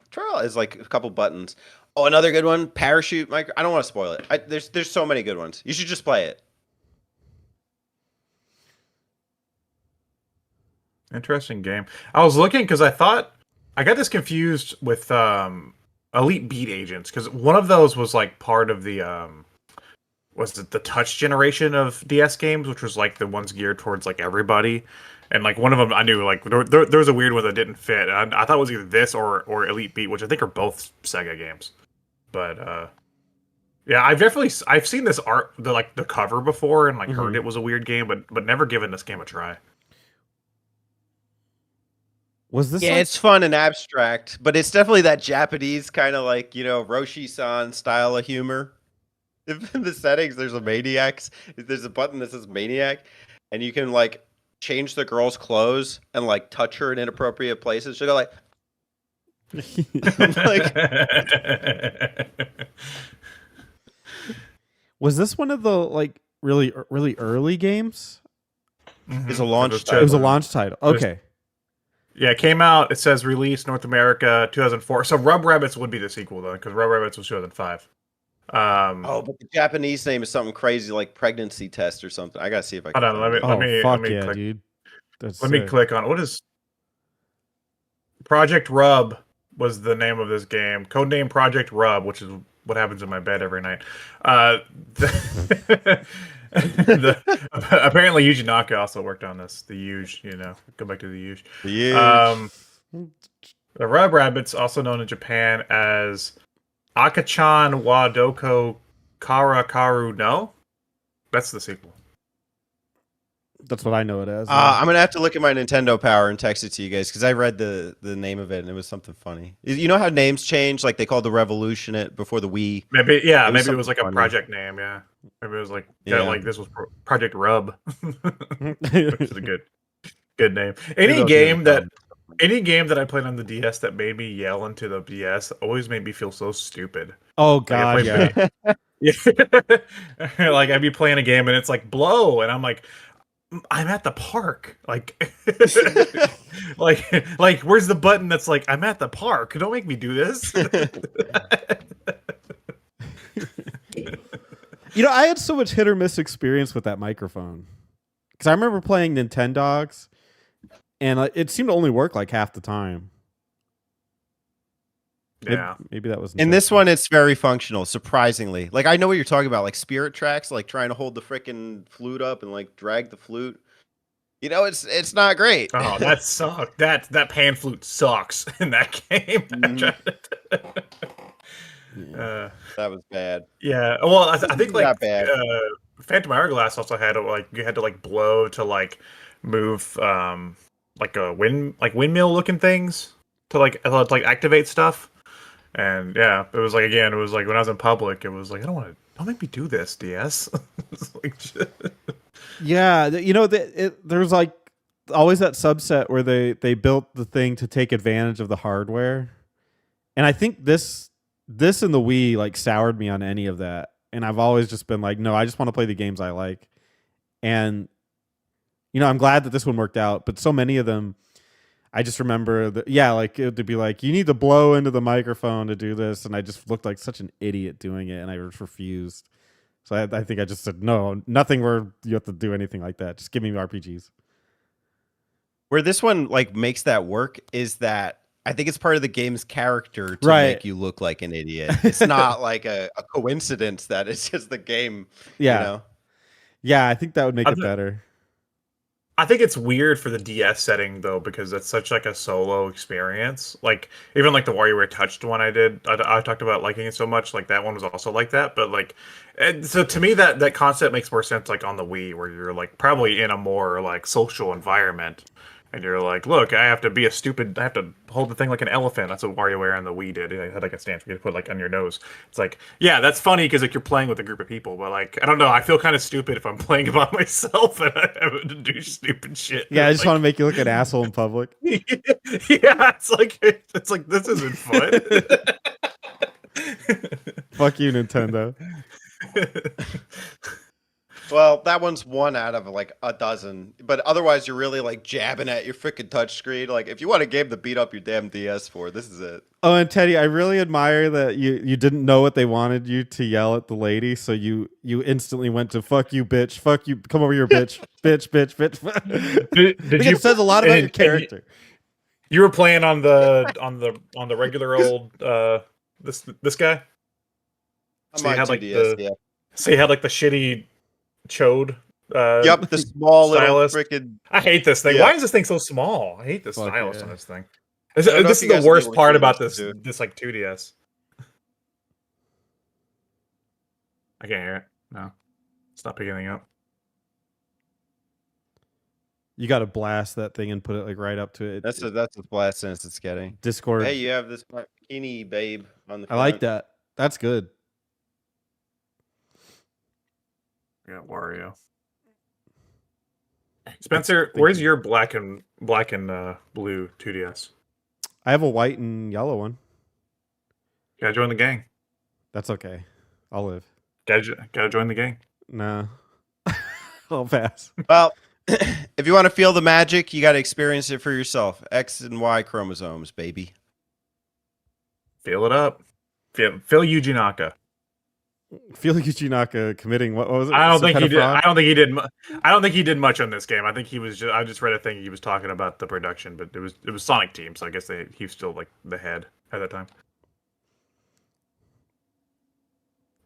Twirl is like a couple buttons. Oh, another good one, parachute micro. I don't want to spoil it. There's so many good ones. You should just play it. Interesting game. I was looking because I thought I got this confused with Elite Beat Agents because one of those was like part of the was it the touch generation of DS games, which was like the ones geared towards like everybody, and like one of them I knew like there was a weird one that didn't fit. And I thought it was either this or Elite Beat, which I think are both Sega games. But yeah, I've seen this art the cover before and like heard it was a weird game, but never given this game a try. Was this? Yeah, it's fun and abstract, but it's definitely that Japanese kind of like Roshi-san style of humor. In the settings, there's a maniacs. There's a button that says maniac, and you can like change the girl's clothes and like touch her in inappropriate places. She'll go like, Was this one of the like really early games? It's a launch It title. was a launch title. Okay. Yeah, it came out. It says release North America 2004. So Rub Rabbits would be the sequel though, because Rub Rabbits was 2005. Oh, but the Japanese name is something crazy like pregnancy test or something. I gotta see if I can. Hold on, let me yeah, click. dude. That's Let me sick. click on what is Project Rub was the name of this game. Codename Project Rub, which is what happens in my bed every night. Apparently Yuji Naka also worked on this. The Yuge, go back to the Yuge. The Rub Rabbits, also known in Japan as Akachan wa Doko Kara Karu no? That's the sequel. That's what I know it as. I'm gonna have to look at my Nintendo Power and text it to you guys because I read the name of it and it was something funny. You know how names change? Like they called the Revolution it before the Wii. Maybe it was like a funny. project name. Yeah, maybe it was like like this was Project Rub, which is a good name. Any game that I played on the DS that made me yell into the DS always made me feel so stupid. Oh god, yeah. Like I'd be playing a game and it's like blow, and I'm like, I'm at the park. Like, like where's the button that's like I'm at the park? Don't make me do this. I had so much hit or miss experience with that microphone. I remember playing Nintendogs, and it seemed to only work like half the time. Yeah. Maybe that was In this intentional. one, it's very functional, surprisingly. Like, I know what you're talking about, like Spirit Tracks, like trying to hold the freaking flute up and like drag the flute. You know, it's not great. Oh, that sucked. That pan flute sucks in that game. Mhm. Yeah. That was bad. Yeah. Well, I think like Not bad. Phantom Hourglass also had like you had to like blow to like move like a windmill looking things to like activate stuff. And yeah, it was like again, it was like when I was in public, it was like don't make me do this, DS. It's like, Yeah, there's like always that subset where they built the thing to take advantage of the hardware, and I think this and the Wii like soured me on any of that, and I've always just been like, no, I just want to play the games I like, and I'm glad that this one worked out, but so many of them, I just remember that like it would be like you need to blow into the microphone to do this, and I just looked like such an idiot doing it, and I just refused. So I think I just said, no, nothing where you have to do anything like that. Just give me RPGs. Where this one like makes that work is that I think it's part of the game's character to Right. make you look like an idiot. It's not like a coincidence that it's just the game. Yeah. You know? Yeah, I think that would make I it thi- better. I think it's weird for the DS setting though because it's such like a solo experience. Like even like the WarioWare Touched one I did, I talked about liking it so much. Like that one was also like that, but like, and so to me that concept makes more sense like on the Wii where you're like probably in a more like social environment. And you're like, look, I have to hold the thing like an elephant. That's what WarioWare on the Wii did. It had like a stand for you to put like on your nose. It's like, yeah, that's funny because like you're playing with a group of people, but like, I don't know. I feel kind of stupid if I'm playing by myself and I have to do stupid shit. Yeah, I just like, want to make you look like an asshole in public. yeah, it's like this isn't fun. Fuck you, Nintendo. Well, that one's one out of like a dozen. But otherwise, you're really like jabbing at your freaking touchscreen. Like, if you want a game to beat up your damn DS for, this is it. Oh, and Teddy, I really admire that you didn't know what they wanted you to yell at the lady, so you instantly went to "fuck you, bitch, fuck you, come over here, bitch, bitch, bitch, bitch." Did you? It says a lot about your character. You were playing on the regular old this guy. On So you my had like 2DS, yeah. So you had like the shitty chode. Yep, the small stylus. little freaking. I hate this thing. Yeah. Why is this thing so small? I hate the Fuck stylus yeah. on this thing. I don't know This if is you the guys worst knew what part you about used to this do. like 2DS. I can't hear it. No, it's not picking anything up. You got to blast that thing and put it like right up to it. That's a blast sense it's getting. Discord. Hey, you have this bikini babe on the I like front. that. That's good. I got Wario. Spencer, where's your black and blue 2DS? I have a white and yellow one. Gotta join the gang. That's okay. I'll live. Gotta join the gang. Nah. I'll pass. Well, if you want to feel the magic, you got to experience it for yourself. X and Y chromosomes, baby. Feel it up. Phil Yuji Naka. Feel like Uchinaka committing what was it? I don't Some think kind he of did. fraud? I don't think he did. I don't think he did much on this game. I think he was. I just read a thing. He was talking about the production, but it was Sonic Team, so I guess he was still like the head at that time.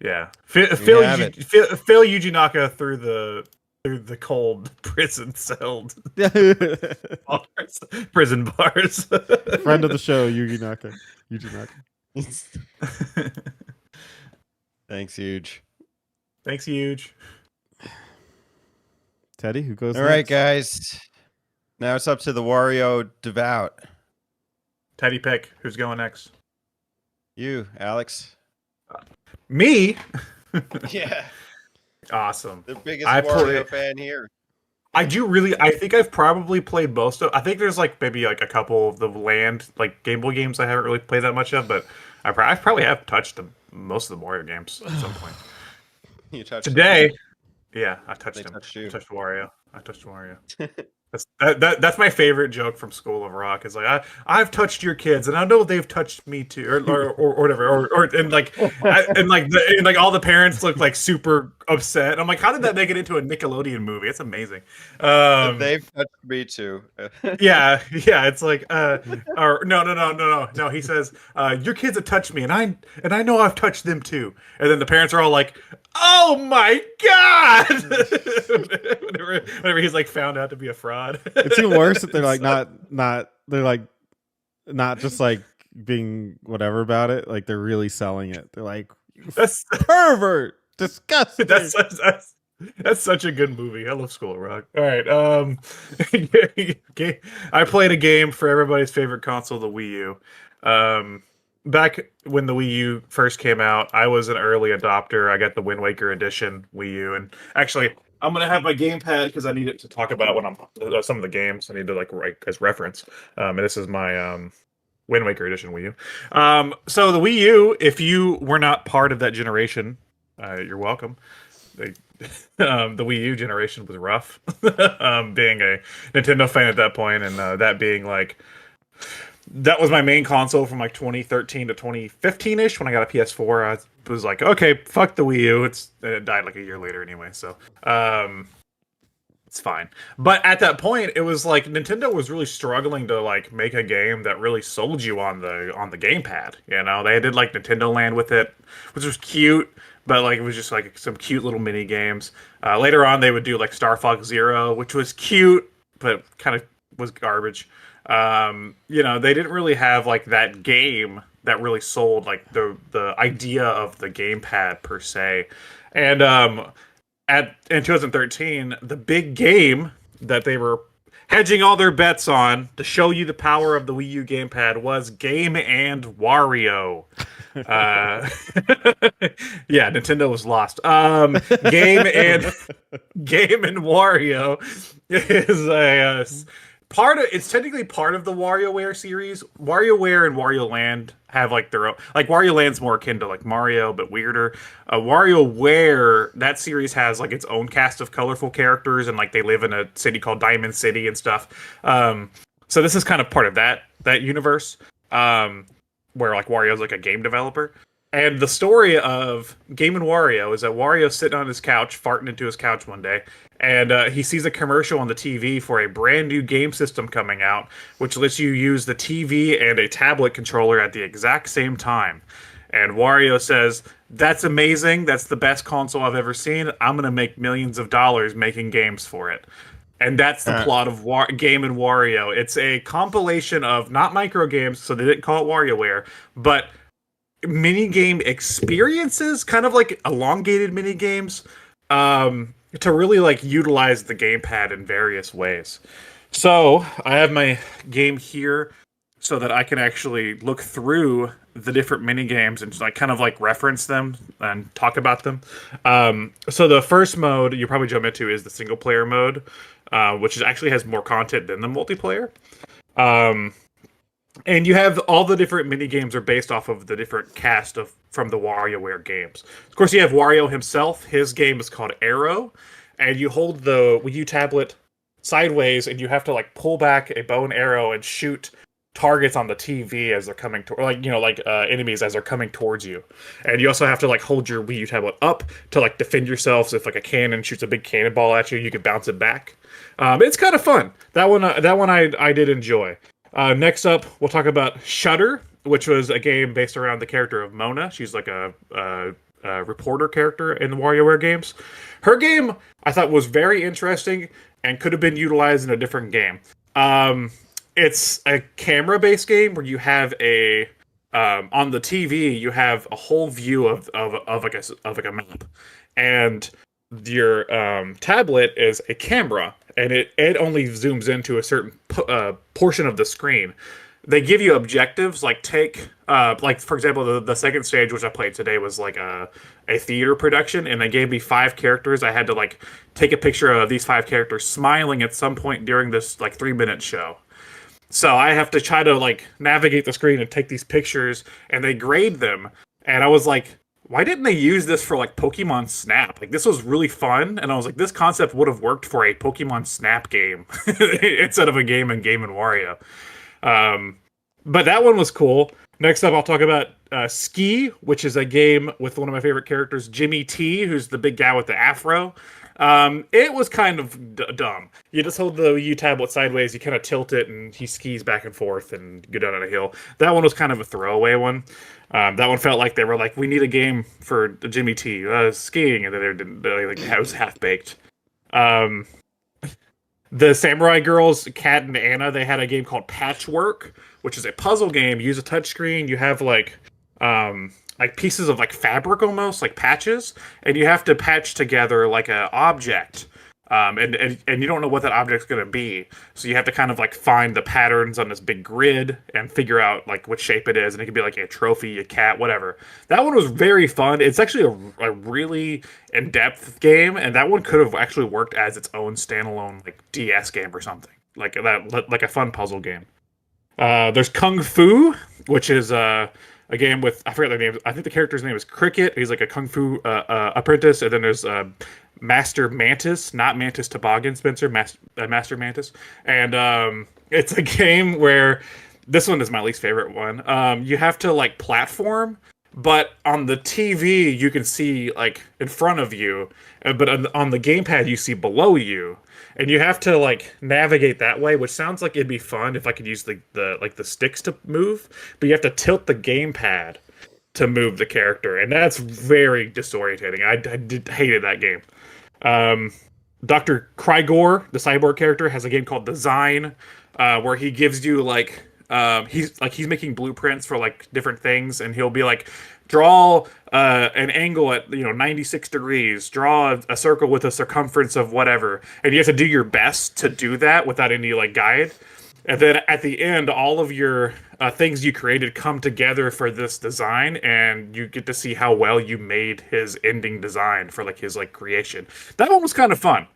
Yeah, Phil Yuji Naka through the cold prison cell bars, prison bars. Friend of the show, Yuji Naka. Thanks, huge. Thanks, huge. Teddy, who goes All right, next? guys. Now it's up to the Wario devout. Teddy pick. Who's going next? You, Alex. Me. Yeah, Awesome. the biggest I Wario fan here. I do really. I think I've probably played most of. I think there's like maybe like a couple of the land like Game Boy games I haven't really played that much of, but I probably have touched most of the Wario games at some point. You touched Today, yeah, I touched They him. touched you. I touched Wario. That's my favorite joke from School of Rock. Is like I've touched your kids, and I know they've touched me too, or whatever, or and like and like all the parents look like super upset. I'm like, how did that make it into a Nickelodeon movie? It's amazing. They've touched me too. Yeah, it's like or no. He says, your kids have touched me, and I know I've touched them too. And then the parents are all like, oh my god! whenever he's like found out to be a fraud. It's even worse that they're like they're like not just like being whatever about it. Like they're really selling it. They're like, you That's pervert, disgusting. that's such a good movie. I love School of Rock. All right, I played a game for everybody's favorite console, the Wii U. Back when the Wii U first came out, I was an early adopter. I got the Wind Waker edition Wii U, and actually, I'm gonna have my gamepad because I need it to talk about when I'm some of the games I need to like write as reference. And this is my Wind Waker edition Wii U. So the Wii U, if you were not part of that generation, you're welcome. The Wii U generation was rough. Being a Nintendo fan at that point, and that being like. That was my main console from like 2013 to 2015-ish when I got a PS4. I was like, okay, fuck the Wii U. It died like a year later anyway, so it's fine. But at that point, it was like Nintendo was really struggling to like make a game that really sold you on the gamepad. You know, they did like Nintendo Land with it, which was cute, but like it was just like some cute little mini games. Later on, they would do like Star Fox Zero, which was cute, but kind of was garbage. You know, they didn't really have like that game that really sold like the idea of the gamepad per se. And in 2013, the big game that they were hedging all their bets on to show you the power of the Wii U gamepad was Game and Wario. Yeah, Nintendo was lost. Game and Wario is a it's technically part of the WarioWare series. WarioWare and Wario Land have like their own. Like Wario Land's more akin to like Mario, but weirder. WarioWare, that series has like its own cast of colorful characters, and like they live in a city called Diamond City and stuff. So this is kind of part of that universe, where like Wario's like a game developer. And the story of Game and Wario is that Wario's sitting on his couch, farting into his couch one day, and he sees a commercial on the TV for a brand new game system coming out, which lets you use the TV and a tablet controller at the exact same time. And Wario says, that's amazing. That's the best console I've ever seen. I'm going to make millions of dollars making games for it. And that's the plot of Game and Wario. It's a compilation of not micro games, so they didn't call it WarioWare, but mini game experiences, kind of like elongated mini games, to really like utilize the gamepad in various ways. So I have my game here so that I can actually look through the different mini games and just like kind of like reference them and talk about them. So the first mode you probably jump into is the single player mode, which actually has more content than the multiplayer. And you have all the different mini games are based off of the different cast from the WarioWare games. Of course, you have Wario himself. His game is called Arrow, and you hold the Wii U tablet sideways, and you have to like pull back a bow and arrow and shoot targets on the TV as they're coming to, like, you know, like enemies as they're coming towards you. And you also have to like hold your Wii U tablet up to like defend yourself. So if like a cannon shoots a big cannonball at you, you can bounce it back. It's kind of fun. That one I did enjoy. Next up, we'll talk about Shudder, which was a game based around the character of Mona. She's like a reporter character in the WarioWare games. Her game, I thought, was very interesting and could have been utilized in a different game. It's a camera-based game where you have on the TV, you have a whole view of a map, and your tablet is a camera, and it only zooms into a certain portion of the screen. They give you objectives, like for example, the second stage, which I played today, was like a theater production, and they gave me 5 characters. I had to like take a picture of these 5 characters smiling at some point during this like 3-minute show. So I have to try to like navigate the screen and take these pictures, and they grade them. And I was like, why didn't they use this for like Pokemon Snap? Like this was really fun, and I was like, this concept would have worked for a Pokemon Snap game instead of a game in Game and Wario. But that one was cool. Next up, I'll talk about Ski, which is a game with one of my favorite characters, Jimmy T, who's the big guy with the afro. It was kind of dumb. You just hold the U tablet sideways, you kind of tilt it, and he skis back and forth and go down on a hill. That one was kind of a throwaway one. That one felt like they were like, we need a game for Jimmy T skiing, and then they like, it was half baked. The Samurai Girls, Kat and Anna, they had a game called Patchwork, which is a puzzle game. You use a touchscreen. You have like pieces of like fabric almost, like patches, and you have to patch together like an object. And you don't know what that object's going to be. So you have to kind of like find the patterns on this big grid and figure out like what shape it is. And it could be like a trophy, a cat, whatever. That one was very fun. It's actually a really in-depth game. And that one could have actually worked as its own standalone like DS game or something. Like a fun puzzle game. There's Kung Fu, which is a game with, I forget the name. I think the character's name is Cricket. He's like a Kung Fu apprentice. And then there's Master Mantis, not Mantis Toboggan, Spencer, Master Mantis. And it's a game where, this one is my least favorite one. You have to like platform, but on the TV you can see like in front of you, but on the gamepad you see below you. And you have to like navigate that way, which sounds like it'd be fun if I could use the sticks to move, but you have to tilt the gamepad to move the character, and that's very disorientating. I hated that game. Dr. Krygor, the cyborg character, has a game called Design, where he gives you like he's making blueprints for like different things, and he'll be like, draw an angle at 96 degrees, draw a circle with a circumference of whatever, and you have to do your best to do that without any like guide. And then at the end, all of your things you created come together for this design, and you get to see how well you made his ending design for like his like creation. That one was kind of fun.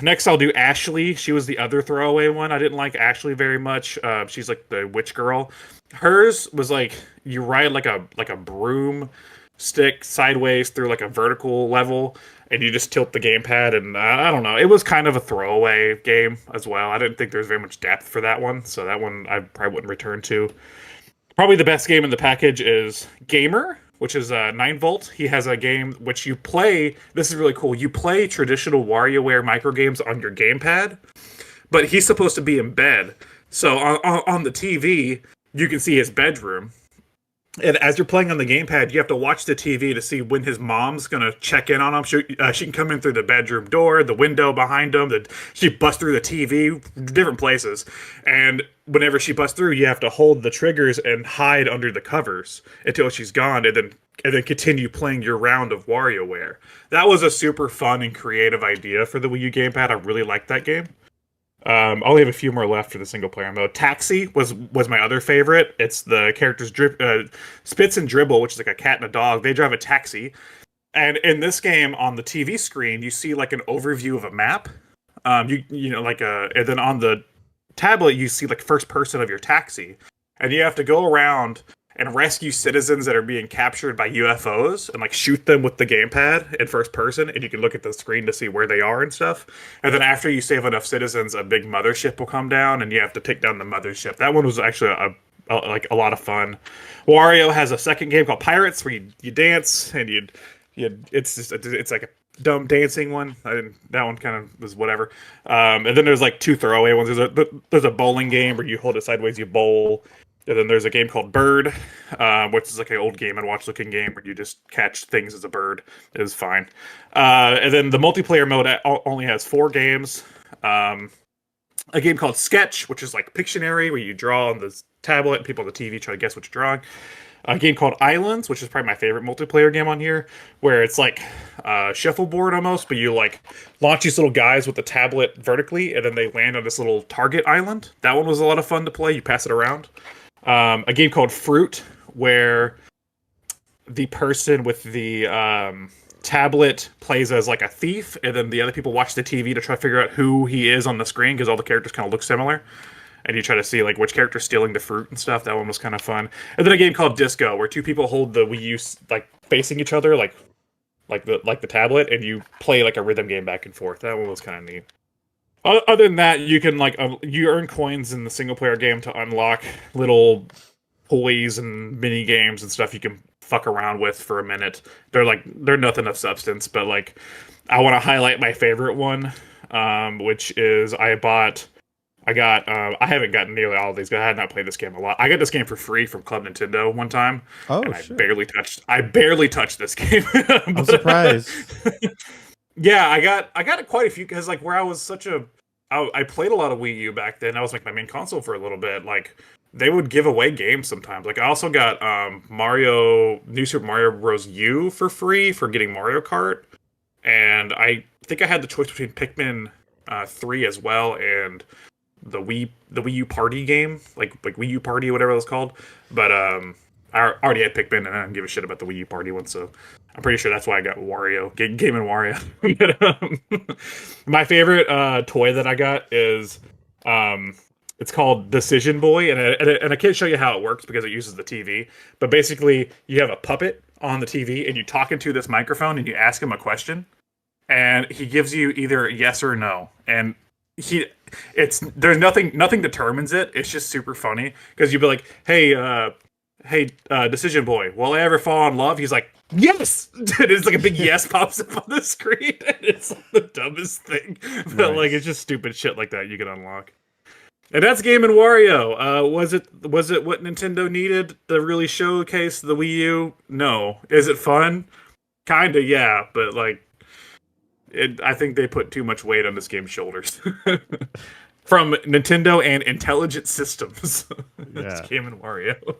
Next I'll do Ashley. She was the other throwaway one. I didn't like Ashley very much. She's like the witch girl. Hers was like you ride like a broom stick sideways through like a vertical level, and you just tilt the gamepad, and I don't know. It was kind of a throwaway game as well. I didn't think there was very much depth for that one, so that one I probably wouldn't return to. Probably the best game in the package is Gamer, which is 9volt. He has a game which you play. This is really cool. You play traditional WarioWare microgames on your gamepad, but he's supposed to be in bed. So on the TV, you can see his bedroom. And as you're playing on the gamepad, you have to watch the TV to see when his mom's going to check in on him. She can come in through the bedroom door, the window behind him. She busts through the TV, different places. And whenever she busts through, you have to hold the triggers and hide under the covers until she's gone, and then continue playing your round of WarioWare. That was a super fun and creative idea for the Wii U gamepad. I really liked that game. I only have a few more left for the single player mode. Taxi was my other favorite. It's the characters Spitz and Dribble, which is like a cat and a dog. They drive a taxi, and in this game on the TV screen you see like an overview of a map. And then on the tablet you see like first person of your taxi, and you have to go around and rescue citizens that are being captured by UFOs and like shoot them with the gamepad in first person, and you can look at the screen to see where they are and stuff. And then after you save enough citizens, a big mothership will come down and you have to take down the mothership. That one was actually a lot of fun. Wario has a second game called Pirates where you dance and it's like a dumb dancing one. That one kind of was whatever. And then there's like two throwaway ones. There's a bowling game where you hold it sideways, you bowl. And then there's a game called Bird, which is like an old Game & Watch looking game where you just catch things as a bird. It was fine. And then the multiplayer mode only has 4 games. A game called Sketch, which is like Pictionary, where you draw on the tablet and people on the TV try to guess what you're drawing. A game called Islands, which is probably my favorite multiplayer game on here, where it's like shuffleboard almost, but you like launch these little guys with the tablet vertically, and then they land on this little target island. That one was a lot of fun to play. You pass it around. A game called Fruit, where the person with the tablet plays as like a thief, and then the other people watch the TV to try to figure out who he is on the screen, because all the characters kind of look similar. and you try to see like which character's stealing the fruit and stuff. That one was kind of fun. And then a game called Disco, where two people hold the Wii U like facing each other, like the tablet, and you play like a rhythm game back and forth. That one was kind of neat. Other than that, you can like you earn coins in the single player game to unlock little toys and mini games and stuff you can fuck around with for a minute. They're nothing of substance, but like I want to highlight my favorite one, which is I haven't gotten nearly all of these because I had not played this game a lot. I got this game for free from Club Nintendo one time, and sure. I barely touched this game. I'm surprised. Yeah, I got quite a few because like where I was I played a lot of Wii U back then. That was like my main console for a little bit. Like they would give away games sometimes. Like I also got New Super Mario Bros. U for free for getting Mario Kart, and I think I had the choice between Pikmin 3 as well and the Wii U Party game, like Wii U Party, whatever it was called. But I already had Pikmin, and I didn't give a shit about the Wii U Party one, so I'm pretty sure that's why I got Wario, Game & Wario. But, my favorite toy that I got is it's called Decision Boy, and I can't show you how it works because it uses the TV. But basically, you have a puppet on the TV, and you talk into this microphone, and you ask him a question, and he gives you either yes or no, and there's nothing determines it. It's just super funny because you'd be like, hey, Decision Boy, will I ever fall in love? He's like, yes. It's like a big yes pops up on the screen. And it's like the dumbest thing, but like it's just stupid shit like that you can unlock. And that's Game & Wario. Was it what Nintendo needed to really showcase the Wii U? No. Is it fun? Kinda, yeah, but like. I think they put too much weight on this game's shoulders from Nintendo and Intelligent Systems. That's Game & Wario.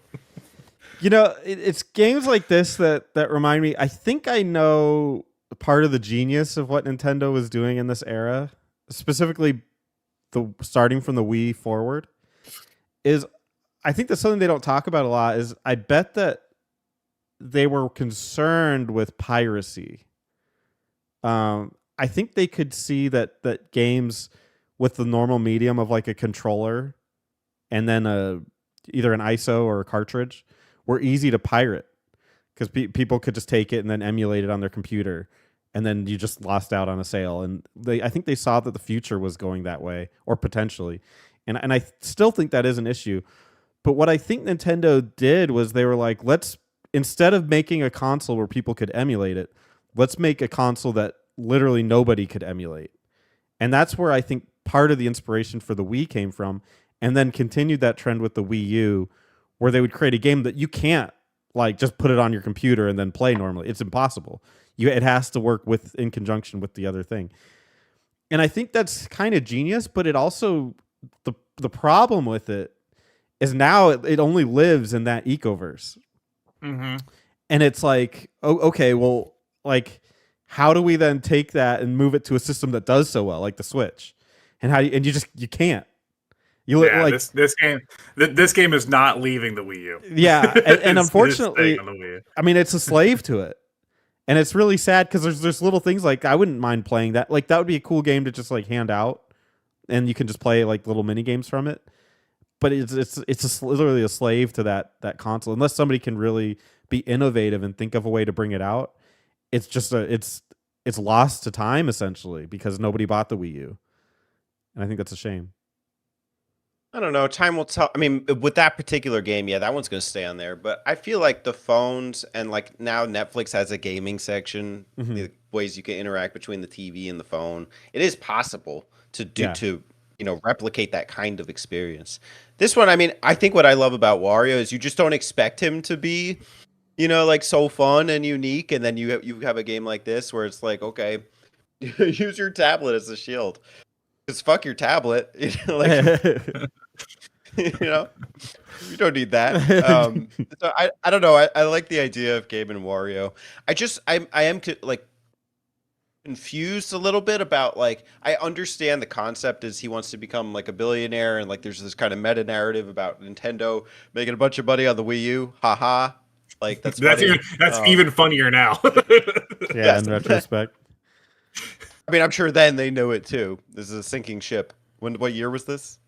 You know, it's games like this that remind me. I think I know part of the genius of what Nintendo was doing in this era, specifically starting from the Wii forward. Is I think that's something they don't talk about a lot. Is I bet that they were concerned with piracy. I think they could see that games with the normal medium of like a controller and then either an ISO or a cartridge were easy to pirate because people could just take it and then emulate it on their computer, and then you just lost out on a sale. And I think they saw that the future was going that way, or potentially, and I still think that is an issue. But what I think Nintendo did was they were like, instead of making a console where people could emulate it, let's make a console that literally nobody could emulate. And that's where I think part of the inspiration for the Wii came from, and then continued that trend with the Wii U, where they would create a game that you can't like just put it on your computer and then play normally. It's impossible. It has to work in conjunction with the other thing. And I think that's kind of genius, but it also, the problem with it is now it only lives in that ecoverse. Mm-hmm. And it's like, okay, well, like, how do we then take that and move it to a system that does so well, like the Switch? And you can't. This game is not leaving the Wii U. Yeah, and unfortunately, I mean, it's a slave to it, and it's really sad because there's little things like I wouldn't mind playing that. Like that would be a cool game to just like hand out, and you can just play like little mini games from it. But it's literally a slave to that console unless somebody can really be innovative and think of a way to bring it out. It's just it's lost to time essentially because nobody bought the Wii U, and I think that's a shame. I don't know. Time will tell. I mean, with that particular game, yeah, that one's going to stay on there. But I feel like the phones and like now Netflix has a gaming section, the ways you can interact between the TV and the phone. It is possible to replicate that kind of experience. This one, I mean, I think what I love about Wario is you just don't expect him to be, like so fun and unique, and then you have a game like this where it's like, okay, use your tablet as a shield. Because fuck your tablet, you don't need that. So I don't know. I like the idea of Game & Wario. I am like confused a little bit about like I understand the concept is he wants to become like a billionaire, and like there's this kind of meta narrative about Nintendo making a bunch of money on the Wii U. Haha. Like that's even funnier now. Yeah, in retrospect. I mean, I'm sure then they knew it too. This is a sinking ship. What year was this?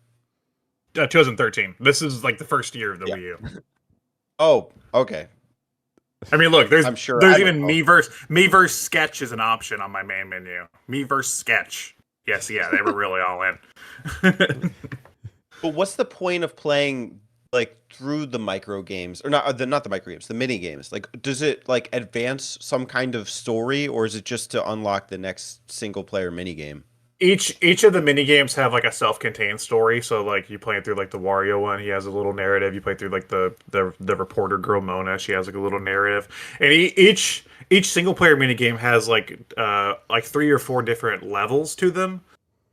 2013. This is like the first year of the Yeah. Wii U. Oh, okay. I mean, look, there's I'm sure. there's I don't even know. Miiverse Sketch is an option on my main menu. Miiverse Sketch. Yes, yeah, they were really all in. But what's the point of playing like through the micro games or not the micro games, the mini games? Like, does it like advance some kind of story, or is it just to unlock the next single player mini game? Each of the mini games have like a self-contained story. So like you play through like the Wario one, he has a little narrative. You play through like the reporter girl Mona, she has like a little narrative. And each single player mini game has like 3 or 4 different levels to them.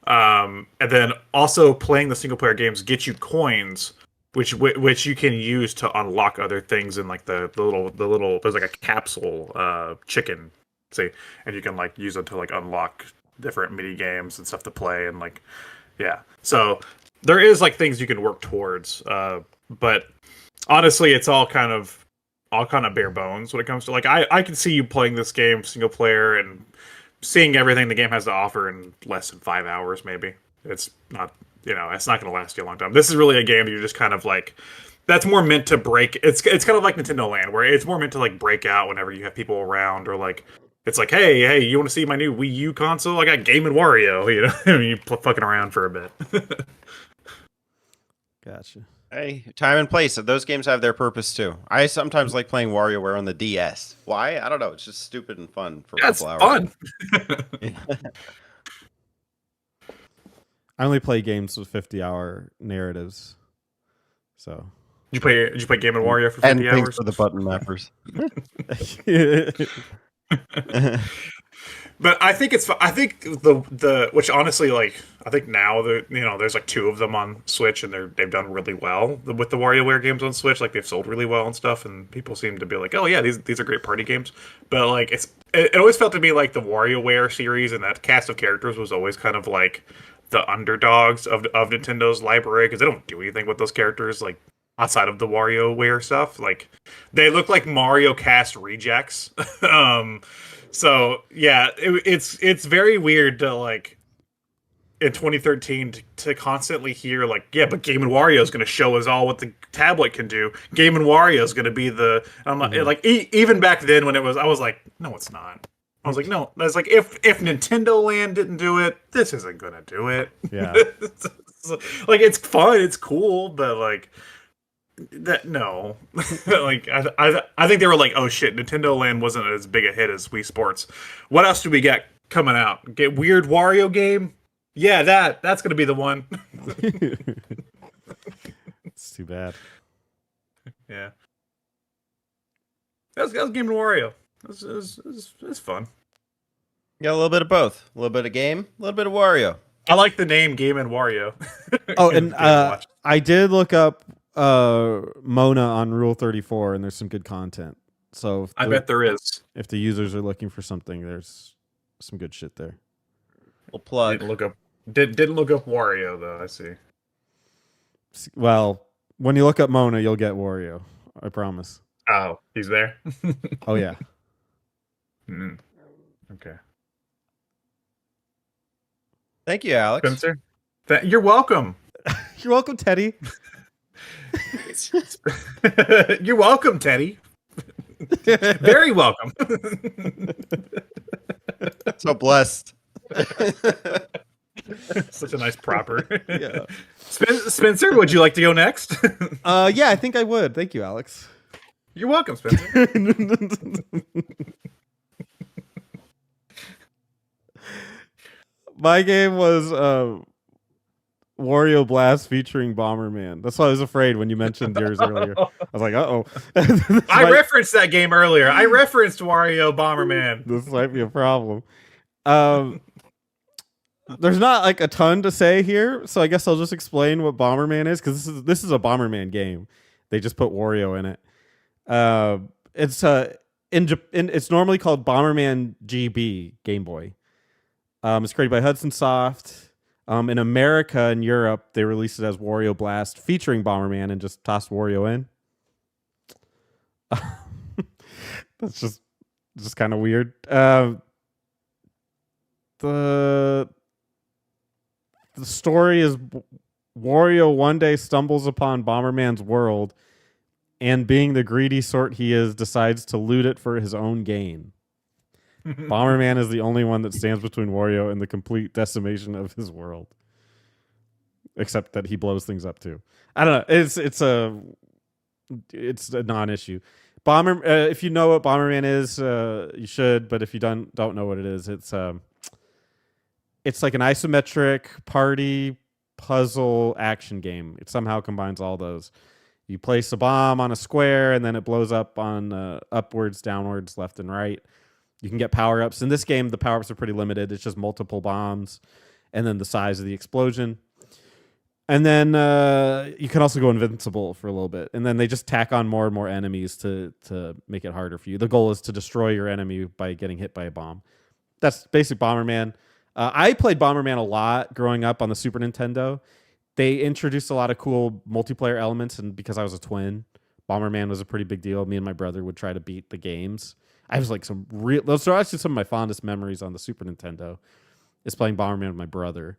And then also playing the single player games get you coins, which you can use to unlock other things in like the little there's like a capsule chicken, see, and you can like use them to like unlock different mini games and stuff to play and like yeah. So there is like things you can work towards, but honestly, it's all kind of bare bones when it comes to like I can see you playing this game single player and seeing everything the game has to offer in less than 5 hours, maybe. It's not, it's not going to last you a long time. This is really a game that you're just kind of like, that's more meant to break. It's kind of like Nintendo Land, where it's more meant to like break out whenever you have people around, or like, it's like, hey, you want to see my new Wii U console? I got Game and Wario, I mean, you fucking around for a bit. Gotcha. Hey, time and place. Those games have their purpose too. I sometimes like playing WarioWare on the DS. Why? I don't know. It's just stupid and fun for a That's couple hours. fun. I only play games with 50-hour narratives. So. Did you play Game and Wario for 50 And thanks hours? for the button mappers. But I think I think the which honestly, like, I think now there's like 2 of them on Switch, and they've done really well with the WarioWare games on Switch. Like, they've sold really well and stuff, and people seem to be like, oh yeah, these are great party games. But like, it always felt to me like the WarioWare series and that cast of characters was always kind of like the underdogs of Nintendo's library, because they don't do anything with those characters like outside of the WarioWare stuff. Like, they look like Mario Cast rejects. So yeah, it's very weird to like in 2013 to constantly hear like, yeah, but Game and Wario is going to show us all what the tablet can do. Game and Wario is going to be the like even back then when I was like, no, it's not. I was like, no. I was like, if Nintendo Land didn't do it, this isn't going to do it. Yeah. Like, it's fun, it's cool, but like. That no, like I think they were like, oh shit, Nintendo Land wasn't as big a hit as Wii Sports. What else do we get coming out? Get Weird Wario game? Yeah, that's gonna be the one. It's too bad. Yeah, that was Game and Wario. It was fun. Yeah, a little bit of both. A little bit of game, a little bit of Wario. I like the name Game and Wario. Oh, and I did look up Mona on Rule 34, and there's some good content. So I bet there is. If the users are looking for something, there's some good shit there. We'll plug. Didn't look up Wario though. I see. Well, when you look up Mona, you'll get Wario. I promise. Oh, he's there. Oh yeah. Okay. Thank you, Alex. Spencer, you're welcome. You're welcome, Teddy. You're welcome, Teddy. Very welcome. So blessed. Such a nice proper. Yeah. Spencer, would you like to go next? Yeah, I think I would. Thank you, Alex. You're welcome, Spencer. My game was Wario Blast featuring Bomberman. That's why I was afraid when you mentioned yours earlier. I was like, uh-oh. I referenced that game earlier. I referenced Wario Bomberman. This might be a problem. There's not like a ton to say here, so I guess I'll just explain what Bomberman is, because this is a Bomberman game. They just put Wario in it. It's normally called Bomberman GB Game Boy. It's created by Hudson Soft. In America and Europe, they released it as Wario Blast featuring Bomberman and just tossed Wario in. That's just kind of weird. The story is Wario one day stumbles upon Bomberman's world, and being the greedy sort he is, decides to loot it for his own gain. Bomberman is the only one that stands between Wario and the complete decimation of his world. Except that he blows things up too. I don't know. It's a non-issue. If you know what Bomberman is, you should. But if you don't know what it is, it's like an isometric party puzzle action game. It somehow combines all those. You place a bomb on a square, and then it blows up on upwards, downwards, left, and right. You can get power-ups. In this game, the power-ups are pretty limited. It's just multiple bombs, and then the size of the explosion. And then you can also go invincible for a little bit. And then they just tack on more and more enemies to make it harder for you. The goal is to destroy your enemy by getting hit by a bomb. That's basic Bomberman. I played Bomberman a lot growing up on the Super Nintendo. They introduced a lot of cool multiplayer elements, and because I was a twin, Bomberman was a pretty big deal. Me and my brother would try to beat the games. I was like those are actually some of my fondest memories on the Super Nintendo, is playing Bomberman with my brother.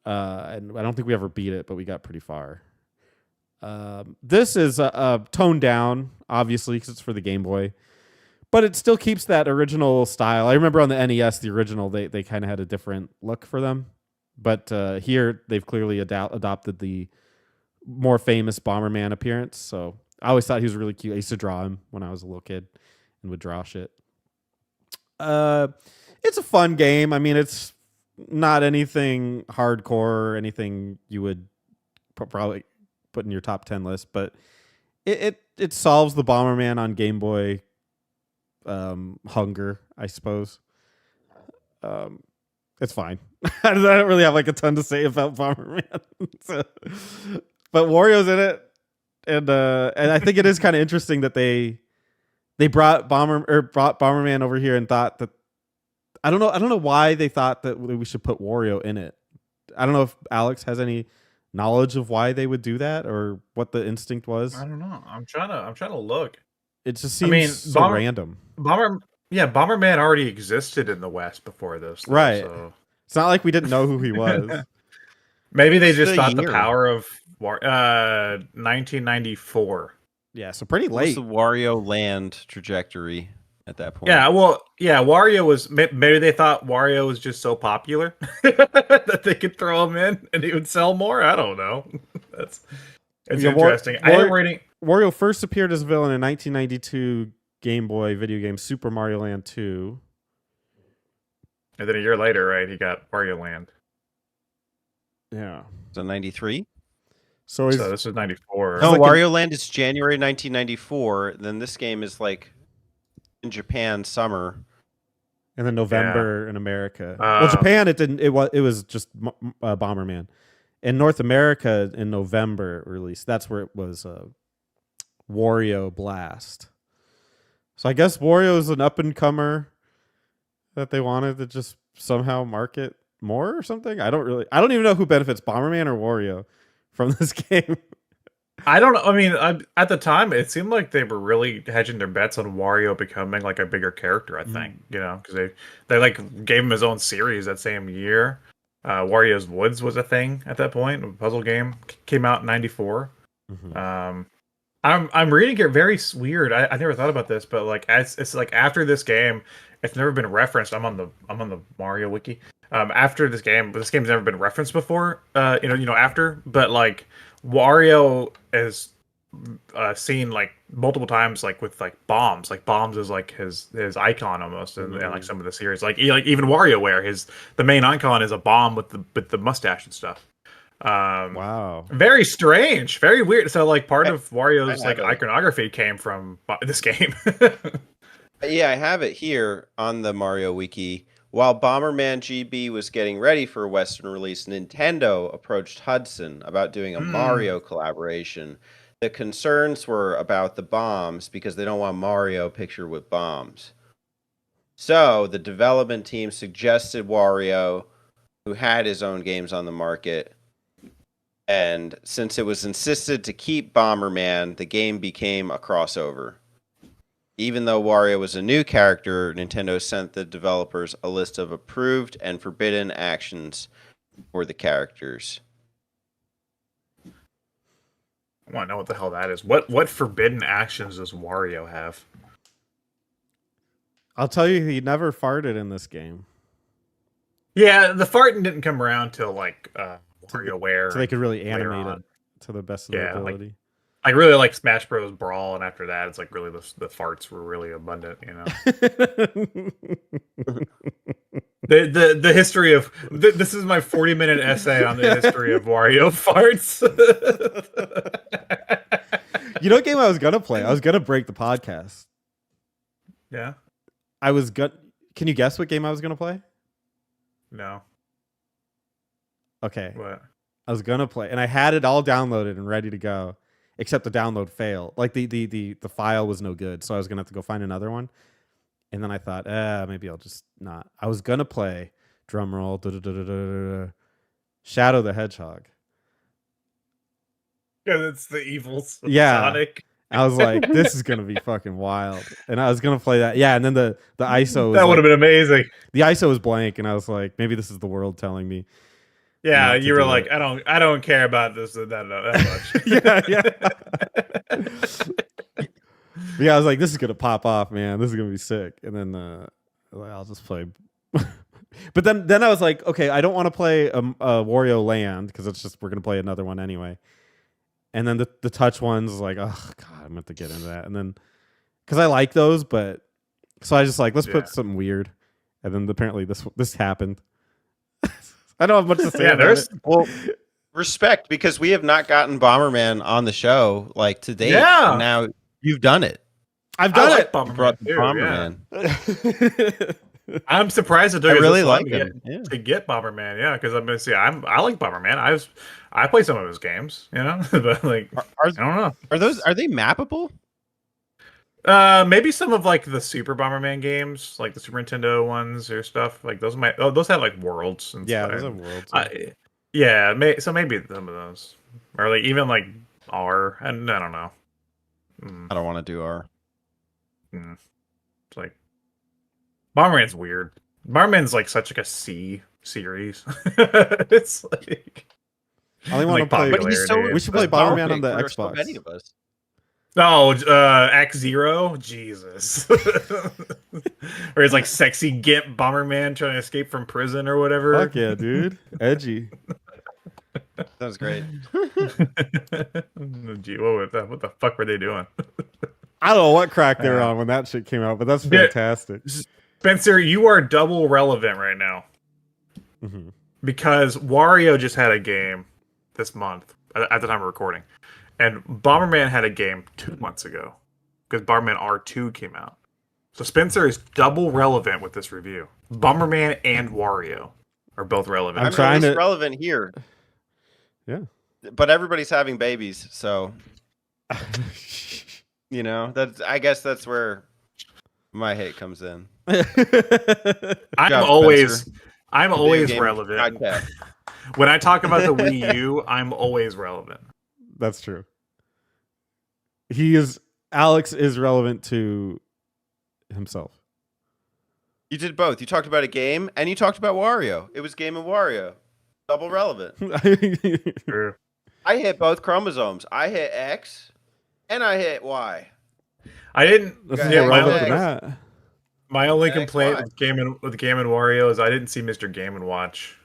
And I don't think we ever beat it, but we got pretty far. This is toned down, obviously, because it's for the Game Boy, but it still keeps that original style. I remember on the NES, the original, they kind of had a different look for them, but here they've clearly adopted the more famous Bomberman appearance. So I always thought he was really cute. I used to draw him when I was a little kid and would draw shit. It's a fun game. I mean, it's not anything hardcore or anything you would probably put in your top 10 list, but it solves the Bomberman on Game Boy hunger, I suppose. It's fine. I don't really have like a ton to say about Bomberman. But Wario's in it, and I think it is kind of interesting that they brought Bomberman over here and thought that I don't know why they thought that we should put Wario in it. I don't know if Alex has any knowledge of why they would do that or what the instinct was. I don't know. I'm trying to look. It just seems so random. Bomberman already existed in the West before this, though, right? So. It's not like we didn't know who he was. Maybe they just thought the power of 1994. Yeah, so pretty late. What's the Wario Land trajectory at that point? Yeah, well, Wario was. Maybe they thought Wario was just so popular that they could throw him in and he would sell more. I don't know. It's interesting. Wario first appeared as a villain in 1992 Game Boy video game Super Mario Land 2. And then a year later, right, he got Wario Land. Yeah. So 93? So this is 94. No, Wario Land is January 1994. Then this game is like in Japan summer. And then November in America. Well, Japan, it didn't. It was just Bomberman. In North America, in November release, that's where it was Wario Blast. So I guess Wario is an up and comer that they wanted to just somehow market more or something. I don't even know who benefits, Bomberman or Wario, from this game. I don't know. I mean, at the time, it seemed like they were really hedging their bets on Wario becoming like a bigger character. I think because they like gave him his own series that same year. Wario's Woods was a thing at that point. A puzzle game came out in '94. Mm-hmm. I'm reading it very weird. I never thought about this, but like it's like after this game, it's never been referenced. I'm on the Mario wiki. After this game's never been referenced before. After, but like Wario is seen like multiple times, like with like bombs. Like bombs is like his icon almost, and like some of the series, like even WarioWare, the main icon is a bomb with the mustache and stuff. Wow, very strange, very weird. So like part of Wario's like iconography came from this game. Yeah, I have it here on the Mario Wiki. While Bomberman GB was getting ready for a Western release, Nintendo approached Hudson about doing a Mario collaboration. The concerns were about the bombs because they don't want Mario pictured with bombs. So the development team suggested Wario, who had his own games on the market. And since it was insisted to keep Bomberman, the game became a crossover. Even though Wario was a new character, Nintendo sent the developers a list of approved and forbidden actions for the characters. I want to know what the hell that is. What forbidden actions does Wario have? I'll tell you, he never farted in this game. Yeah, the farting didn't come around till like WarioWare. So they could really later animate on. it to the best of their Yeah, ability. I really like Smash Bros. Brawl, and after that, it's like really the farts were really abundant. You know, the history of this is my 40-minute essay on the history of Wario farts. You know what game I was gonna play? I was gonna break the podcast. Yeah. I was gonna. Can you guess what game I was gonna play? No. Okay. What? I was gonna play, and I had it all downloaded and ready to go, except the download failed. Like the file was no good, so I was gonna have to go find another one. And then I thought, maybe I'll just not. I was gonna play drumroll, Shadow the Hedgehog. Yeah, it's the evils. Of Yeah. Sonic. I was like, this is gonna be fucking wild, and I was gonna play that. Yeah, and then the ISO was That would have like, been amazing. the ISO was blank, and I was like, maybe this is the world telling me. Yeah, not to you were do like, it. I don't care about this that much. Yeah. Yeah, I was like, this is gonna pop off, man. This is gonna be sick. And then I'll just play. But then I was like, okay, I don't want to play a Wario Land because it's just we're gonna play another one anyway. And then the touch ones like, oh god, I'm meant to get into that. And then because I like those, but so I just like let's put something weird. And then apparently this happened. I don't have much to say about it. Well, respect, because we have not gotten Bomberman on the show like to date. Yeah. And now you've done it. I've I done like it. You brought the Bomberman Bomberman. I'm surprised it took I us really this long like him. Yeah. to get Bomberman. Yeah, because I'm gonna see. I like Bomberman. I play some of his games. You know, but like I don't know. Are they mappable? Maybe some of like the Super Bomberman games, like the Super Nintendo ones or stuff. Like those might. Oh, those have like worlds. And Yeah, stuff. those are worlds. Yeah, so maybe some of those, or like even like R. And I don't know. I don't want to do R. It's like Bomberman's weird. Bomberman's like such like a C series. It's like I only want to like play. But he's so We should play Bomberman on the There are so Xbox. many of us. Oh, X-Zero? Jesus. Or it's like sexy Gimp Bomberman trying to escape from prison or whatever. Fuck yeah, dude. Edgy. That was great. Gee, what the fuck were they doing? I don't know what crack they were on when that shit came out, but that's Yeah. fantastic. Spencer, you are double relevant right now. Mm-hmm. Because Wario just had a game this month at the time of recording. And Bomberman had a game 2 months ago. Because Bomberman R2 came out. So Spencer is double relevant with this review. Bomberman and Wario are both relevant. I'm trying it's to- relevant here. Yeah. But everybody's having babies, so you know, I guess that's where my hate comes in. I'm job, always Spencer. Game relevant. podcast. When I talk about the Wii U, I'm always relevant. That's true. Alex is relevant to himself. You did both. You talked about a game and you talked about Wario. It was Game and Wario. Double relevant. True. I hit both chromosomes. I hit X and I hit Y. I didn't. That's Yeah, more my relevant than legs. that. My only X, complaint Y. with Game and Wario is I didn't see Mr. Game and Watch.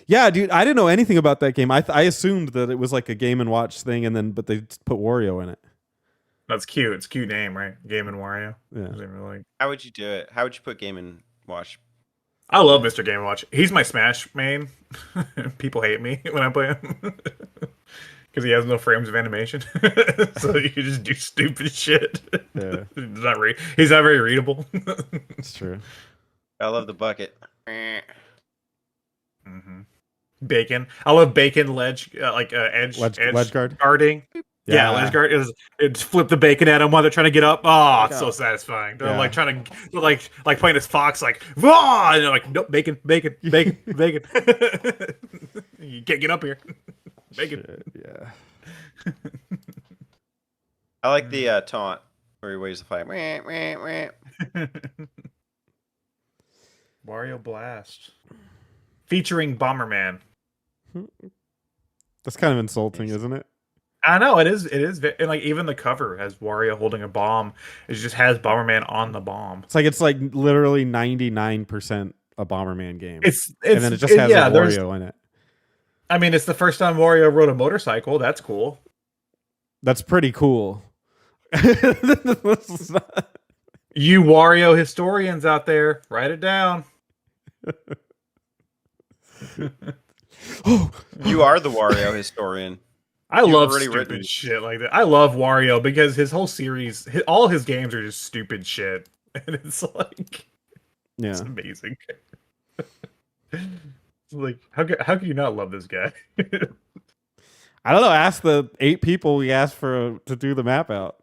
Yeah, dude, I didn't know anything about that game. I assumed that it was like a Game and Watch thing, but they put Wario in it. That's cute. It's a cute name, right? Game and Wario. Yeah. Is it really? How would you do it? How would you put Game and Watch? I love Mr. Game and Watch. He's my Smash main. People hate me when I play him because he has no frames of animation, so you can just do stupid shit. Yeah. He's not very readable. It's true. I love the bucket. Mm-hmm. Bacon. I love bacon edge Ledge guard. guarding. Yeah, ledge guard is it's flip the bacon at them while they're trying to get up. Oh, it's so satisfying. They're like trying to like playing as Fox, like Wah! And they're like, nope, bacon. You can't get up here. Bacon. Shit, yeah. I like the taunt where he waves the flag. Wario Blast. Featuring Bomberman. That's kind of insulting, isn't it? I know it is. It is, and like even the cover has Wario holding a bomb. It just has Bomberman on the bomb. It's like literally 99% a Bomberman game. It's and then it just has yeah. a Wario in it. I mean, it's the first time Wario rode a motorcycle. That's cool. That's pretty cool. You Wario historians out there, write it down. You are the Wario historian. I You've love already stupid written. shit like that. I love Wario because his whole series, all his games are just stupid shit, and it's like, Yeah. it's amazing. Like, how could you not love this guy? I don't know. Ask the 8 people we asked to do the map out.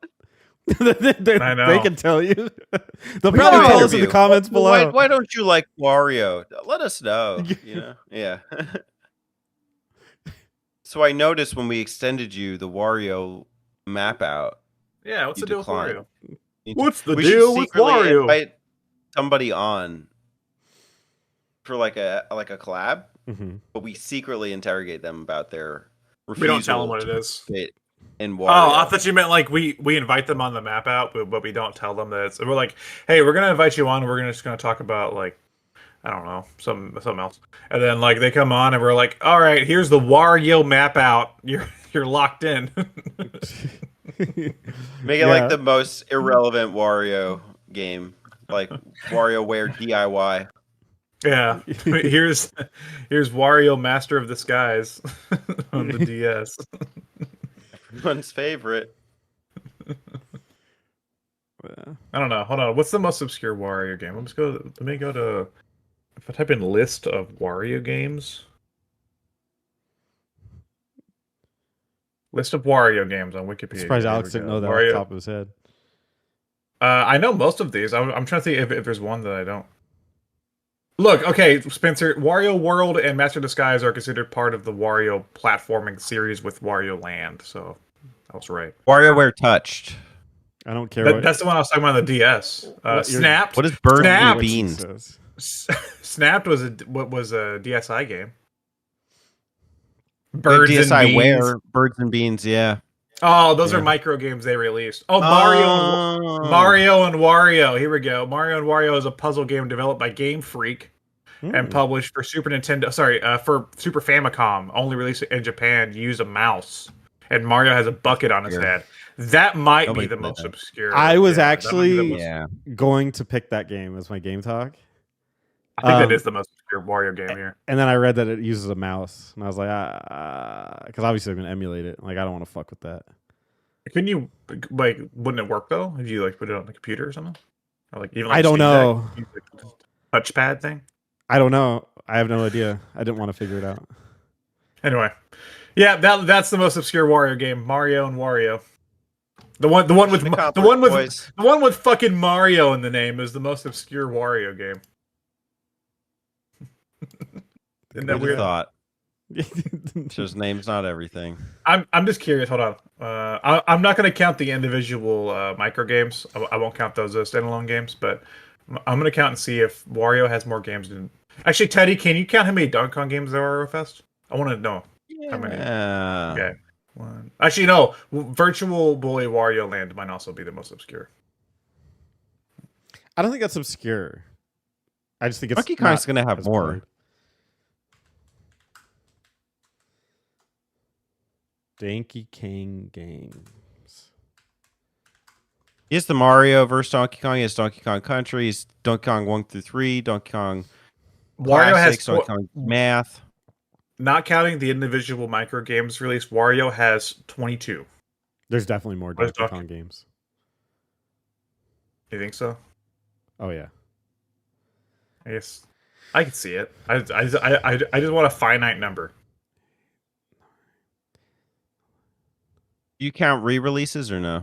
I know. They can tell you. They'll We probably got tell us in the interview. comments below. Why don't you like Wario? Let us know. You know? Yeah. So I noticed when we extended you the Wario map out. Yeah, what's You the deal with declined. Wario? We What's the should deal with secretly Wario? invite somebody on for like a collab, Mhm. but we secretly interrogate them about their refusal We don't tell them what to it is. participate in Oh, Wario. I thought you meant like we invite them on the map out, but we don't tell them that it's. We're like, hey, we're gonna invite you on. We're just gonna talk about like, I don't know, something else. And then like they come on and we're like, all right, here's the Wario map out. You're locked in. Make it like the most irrelevant Wario game, like WarioWare DIY. Yeah. Here's Wario Master of the Skies on the DS. Everyone's favorite. I don't know. Hold on. What's the most obscure Wario game? Let me go to. If I type in list of Wario games. List of Wario games on Wikipedia. Surprised Here Alex we didn't go. know that off Wario. the top of his head. I know most of these. I'm trying to think if there's one that I don't. Look, okay, Spencer. Wario World and Master of Disguise are considered part of the Wario platforming series with Wario Land. So I was right. WarioWare touched. I don't care That's the one I was talking about on the DS. Snapped. What is Bird Snap. and Beans? Snapped was a DSi game. Birds Birds and Beans. DSiWare, Birds and Beans, yeah. Oh, those are Yeah. micro games they released. Oh, Mario and Wario. Here we go. Mario and Wario is a puzzle game developed by Game Freak and published for Super Nintendo. Sorry, for Super Famicom. Only released in Japan. Use a mouse, and Mario has a bucket on his head. That might Nobody be the played most that. obscure. I was that might be the actually most- Yeah. going to pick that game as my game talk. I think that is the most obscure Wario game here. And then I read that it uses a mouse, and I was like, because obviously I'm gonna emulate it. Like, I don't want to fuck with that. Couldn't you like? Wouldn't it work though if you like put it on the computer or something? Or like even I like don't Steam know. Deck, use the touchpad thing. I don't know. I have no idea. I didn't want to figure it out. Anyway, yeah, that's the most obscure Wario game. Mario and Wario. The one with fucking Mario in the name is the most obscure Wario game. Isn't that Who'd weird? have thought? Just name's not everything. I'm just curious. Hold on. I'm not going to count the individual micro games. I won't count those as standalone games, but I'm going to count and see if Wario has more games than. Actually, Teddy, can you count how many Donkey Kong games there are at Fest? I want to know how many. Yeah. Okay. One. Actually, no. Virtual Boy Wario Land might also be the most obscure. I don't think that's obscure. I just think it's Donkey Kong's not gonna have as more. played. Donkey Kong games. He has the Mario versus Donkey Kong. He has Donkey Kong Country. He's Donkey Kong 1 through 3. Donkey Kong Wario Classics, has Donkey Kong Math. not counting the individual micro games released. Wario has 22. There's definitely more Where's Donkey Kong games. You think so? Oh yeah. I guess I can see it. I just want a finite number. You count re-releases or no?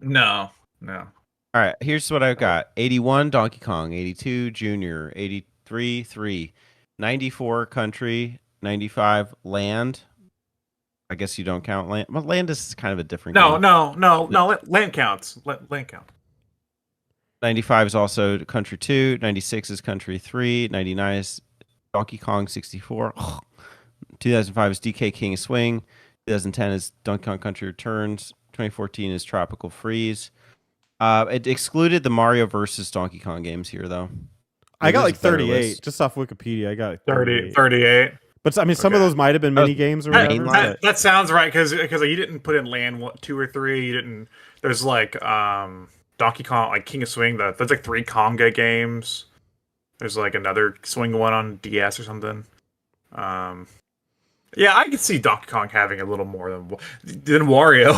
No. All right, here's what I've got. 81 Donkey Kong, 82 Junior, 83 3, 94 Country, 95 Land. I guess you don't count Land. But Land is kind of a different game. No. Land counts. Land count. 95 is also Country 2, 96 is Country 3, 99 is Donkey Kong 64. 2005 is DK King of Swing. 2010 is Donkey Kong Country Returns. 2014 is Tropical Freeze. It excluded the Mario versus Donkey Kong games here, though. I got There's like a better 38 list. just off Wikipedia. I got like 30, 38. 38. But I mean, some of Okay. those might have been mini games or That- whatever. that- That sounds right because you didn't put in Land 2 or 3. You didn't. There's like Donkey Kong, like King of Swing. There's like 3 Conga games. There's like another Swing one on DS or something. Yeah, I could see Donkey Kong having a little more than Wario.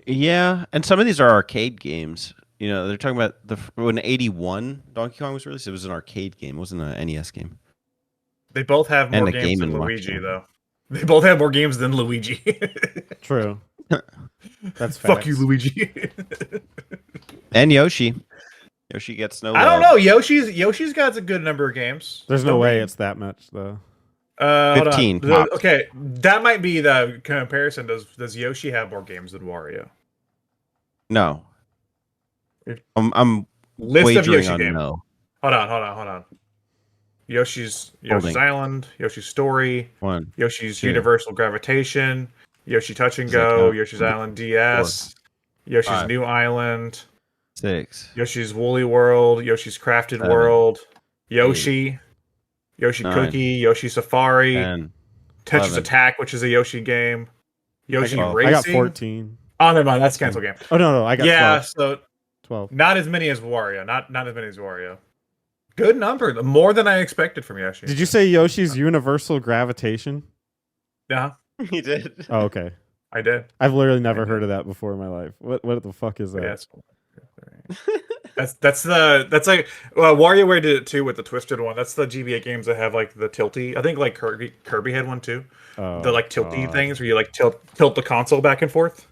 Yeah, and some of these are arcade games. You know, they're talking about when 81 Donkey Kong was released. It was an arcade game. It wasn't an NES game. They both have And more a games Game than and Watch Luigi, game. though. They both have more games than Luigi. True. That's Fuck you, facts. Luigi. And Yoshi. Yoshi gets no I don't love. know. Yoshi's got a good number of games. There's no Don't way be- it's that much though. Hold on. 15 tops. Okay, that might be the comparison. Does Yoshi have more games than Wario? No. I'm List of wagering Yoshi on games. no. Hold on. Yoshi's Holding. Island, Yoshi's Story, One. Yoshi's 2. Universal Gravitation, Yoshi Touch and Does that Go, count? Yoshi's Island DS, Yoshi's 5. New Island, 6. Yoshi's Woolly World, Yoshi's Crafted 7. World, Yoshi, Yoshi 9. Cookie, Yoshi Safari, 10. Tetris 11. Attack, which is a Yoshi game, Yoshi got- Racing. I got 14. Oh, never mind. That's a cancel game. Oh no, I got Yeah, 12. so 12. not as many as Wario. Not as many as Wario. Good number. More than I expected from Yoshi. Did you say Yoshi's Universal Gravitation? Yeah, He did. Oh, okay. I did. I've literally never heard of that before in my life. What the fuck is that? Yeah, that's like WarioWare did it too with the twisted one. That's the GBA games that have like the tilty. I think like Kirby had one too. Oh, The like tilty God. things where you like tilt the console back and forth.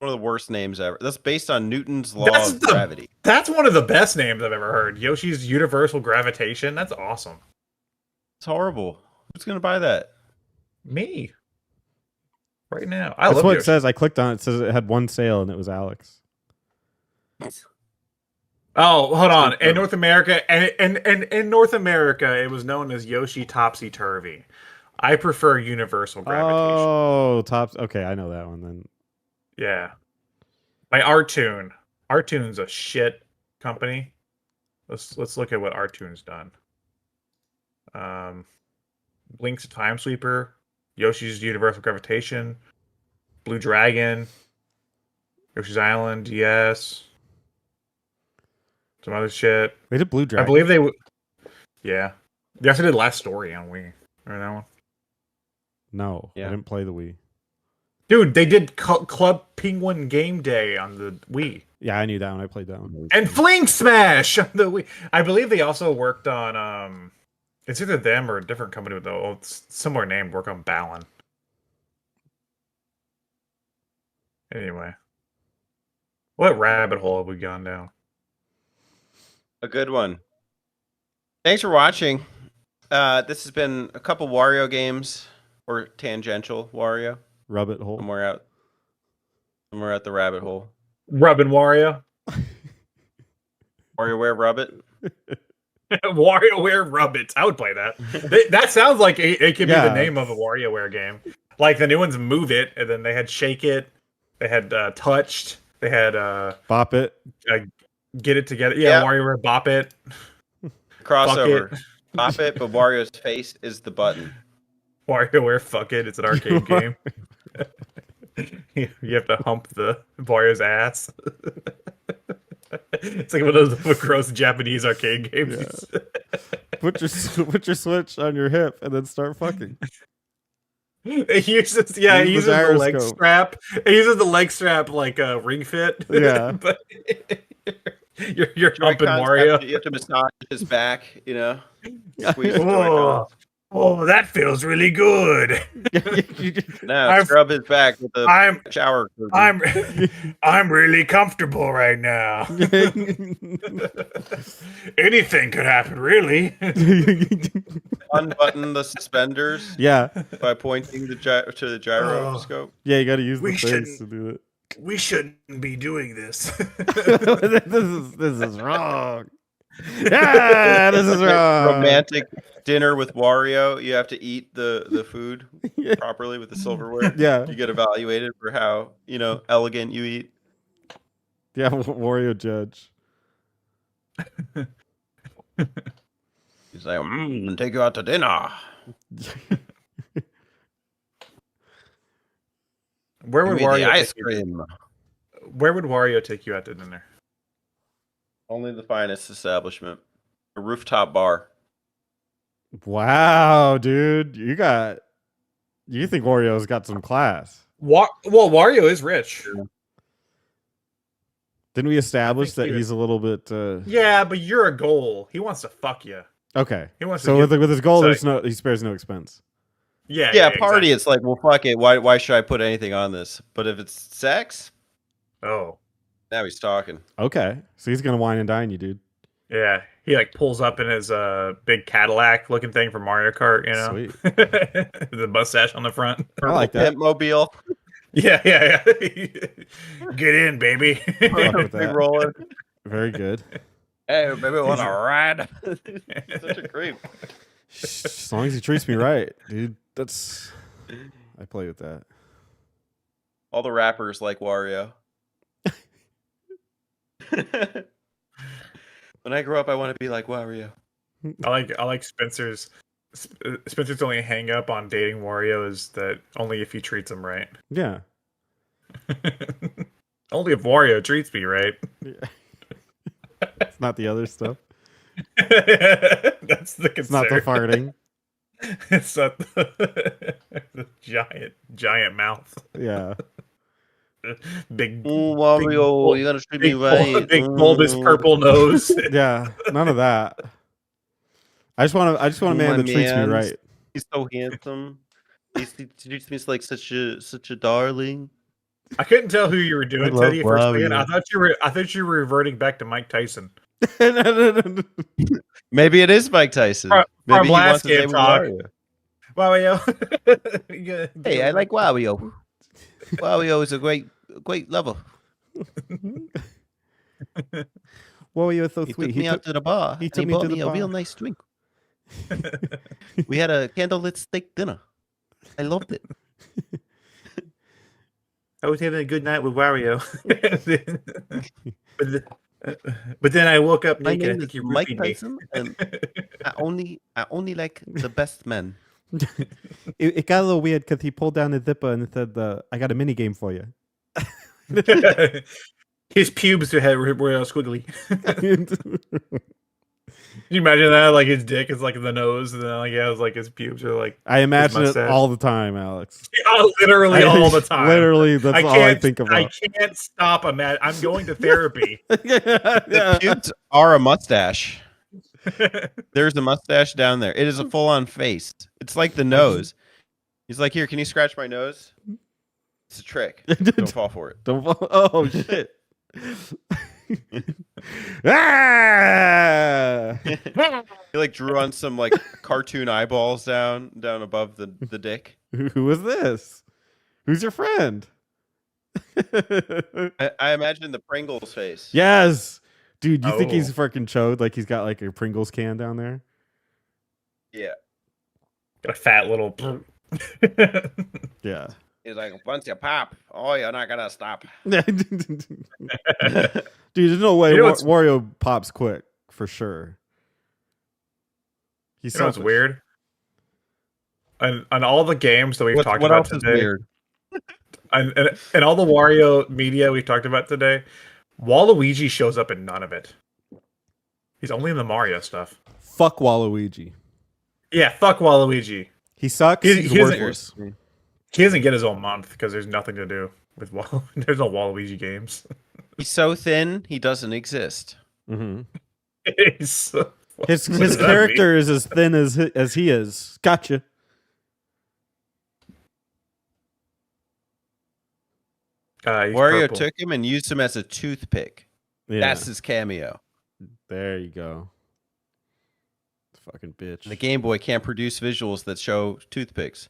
One of the worst names ever. That's based on Newton's law That's of the- gravity. That's one of the best names I've ever heard. Yoshi's Universal Gravitation. That's awesome. It's horrible. Who's gonna buy that? Me. Right now. I That's love what Yoshi. it says. I clicked on it. It says it had one sale and it was Alex. Oh, hold on. Super. In North America, and in North America, it was known as Yoshi Topsy Turvy. I prefer Universal Gravitation. Oh, tops. Okay, I know that one then. Yeah. By Artoon. Artoon's a shit company. Let's look at what Artoon's done. Blink's Time Sweeper, Yoshi's Universal Gravitation, Blue Dragon, Yoshi's Island, DS, some other shit. They did Blue Dragon. I believe they would. Yeah. They also did Last Story on Wii. Remember that one? No, Yeah. I didn't play the Wii. Dude, they did Club Penguin Game Day on the Wii. Yeah, I knew that one. I played that one. And Fling Smash on the Wii. I believe they also worked on it's either them or a different company with a similar name work on Balan. Anyway. What rabbit hole have we gone down? A good one. Thanks for watching. This has been a couple Wario games, or tangential Wario. Rub it hole. Somewhere out the rabbit hole. Rubbin' Wario. WarioWare Rubbit. WarioWare Rubbit. I would play that. That sounds like it could be Yeah. the name of a WarioWare game. Like the new ones, Move It, and then they had Shake It, they had Touched, they had Bop it. Get It Together. Yeah, Yeah. WarioWare Bop It. Crossover. Pop it, but Wario's face is the button. WarioWare Fuck It. It's an arcade game. You have to hump the Wario's ass. It's like one of those gross Japanese arcade games. Put your switch on your hip and then start fucking. He uses he Use uses the the leg gyroscope. strap. He uses the leg strap like a Ring Fit. Yeah. But you're humping Joy-Cons Wario. You have to massage his back, you know? Squeeze the Oh, Joy-Cons. oh, that feels really good. No, I've- scrub his back with the I'm shower curtain. I'm really comfortable right now. Anything could happen, really. Unbutton the suspenders yeah, by pointing to the gyroscope. yeah, you got to use the We things to do it. We shouldn't be doing this. this is wrong. This is wrong. Romantic dinner with Wario. You have to eat the food Yeah. properly with the silverware. Yeah. You get evaluated for how elegant you eat. Yeah, Wario judge. He's like, take you out to dinner. Where would Give me the Wario ice take you? cream. Where would Wario take you out to dinner? Only the finest establishment. A rooftop bar. Wow, dude. You think Wario's got some class. Well, Wario is rich. Didn't we establish think that he he's a little bit Yeah, but you're a goal. He wants to fuck you. okay? He wants So to with his goal, so- he spares no expense. Yeah, Party. exactly. It's like, well, fuck it. Why should I put anything on this? But if it's sex, Oh, now he's talking. Okay, so he's gonna wine and dine you, dude. yeah. He like pulls up in his big Cadillac looking thing from Mario Kart, you know. Sweet. The mustache on the front. I like that. Pimp mobile. Yeah. Get in, baby. Fuck with Big that. roller. Very good. Hey, baby, want to ride? Such a creep. As long as he treats me right, dude. I play with that. All the rappers like Wario. When I grow up, I want to be like Wario. I like Spencer's only hang up on dating Wario is that only if he treats him right. Yeah. Only if Wario treats me right. It's not the other stuff. That's the concern. It's not the farting. It's not the giant mouth. Yeah. Big Wario, you gotta treat me right. big bulbous purple nose. Yeah. None of that. I just want a man My that treats me mans. right. He's so handsome. He treats me like such a darling. I couldn't tell who you were doing, love Teddy. For a second, Wario. I thought you were reverting back to Mike Tyson. Maybe it is Mike Tyson. For Maybe our he Blast wants his game name with talk. Wario. Wario. Hey, I like Wario. Wario is a great lover. Wario is so He sweet. took me out to the bar. he and took he me bought to me the a real bar. nice drink. We had a candlelit steak dinner. I loved it. I was having a good night with Wario. but then I woke up My naked. I name think is you Mike roofied me. Tyson, and I only like the best men. It got a little weird because he pulled down the zipper and said, "I got a mini game for you." His pubes were squiggly. Can you imagine that? Like his dick is like in the nose, and then like yeah, like his pubes are like I imagine it mustache. all the time, Alex. literally all the time. Literally, that's all I think about. I can't stop. I'm going to therapy. The pubes are a mustache. There's a mustache down there. It is a full-on face. It's like the nose. He's like, here, can you scratch my nose? It's a trick. Don't fall for it. Don't fall. Oh shit. Ah! He like drew on some like cartoon eyeballs down above the dick. Who is this? Who's your friend? I imagine the Pringles face. Yes, dude. You think he's Oh. fucking chode? Like he's got like a Pringles can down there? Yeah. Got a fat little. Yeah. He's like, once you pop, oh, you're not gonna stop. Dude, there's no way You know what's- Wario pops quick for sure. He's You know what's selfish. weird? On all the games that we've talked What about else is today, weird? and all the Wario media we've talked about today, Waluigi shows up in none of it. He's only in the Mario stuff. Fuck Waluigi. Yeah, fuck Waluigi. He sucks. He He's doesn't- worthless. He doesn't get his own month because there's nothing to do with there's no Waluigi games. He's so thin, he doesn't exist. Mm-hmm. He's so- His what does that character is as thin as he is. Gotcha. He's Wario purple. took him and used him as a toothpick. Yeah. That's his cameo. There you go. Fucking bitch. The Game Boy can't produce visuals that show toothpicks.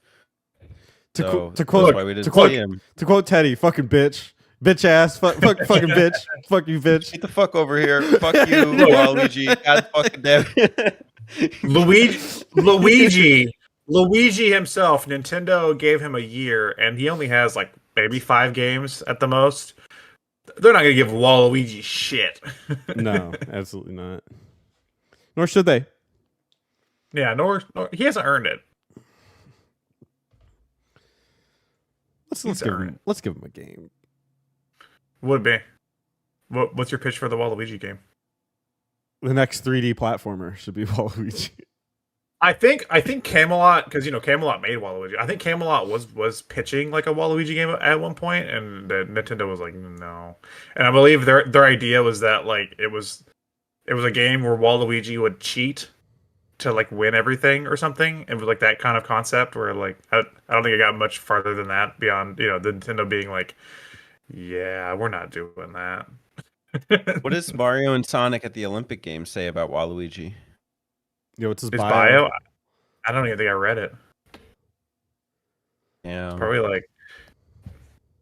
To So quote that's why we didn't see him. to quote Teddy, fucking bitch. Bitch ass. Fucking bitch. Fuck you, bitch. Get the fuck over here. Fuck you, Waluigi. God fucking damn it. Luigi himself, Nintendo gave him a year, and he only has like maybe 5 games at the most. They're not gonna give Waluigi shit. No, absolutely not. Nor should they. Yeah, nor he hasn't earned it. Let's give him a game. Would be. What's your pitch for the Waluigi game? The next 3D platformer should be Waluigi. I think Camelot, because Camelot made Waluigi. I think Camelot was pitching like a Waluigi game at one point, and Nintendo was like, no. And I believe their idea was that like it was a game where Waluigi would cheat to like win everything or something. It was like that kind of concept where like I don't think it got much farther than that beyond the Nintendo being like, yeah, we're not doing that. What does Mario and Sonic at the Olympic Games say about Waluigi? Yo, what's his His bio? bio? I don't even think I read it. Yeah. Probably like,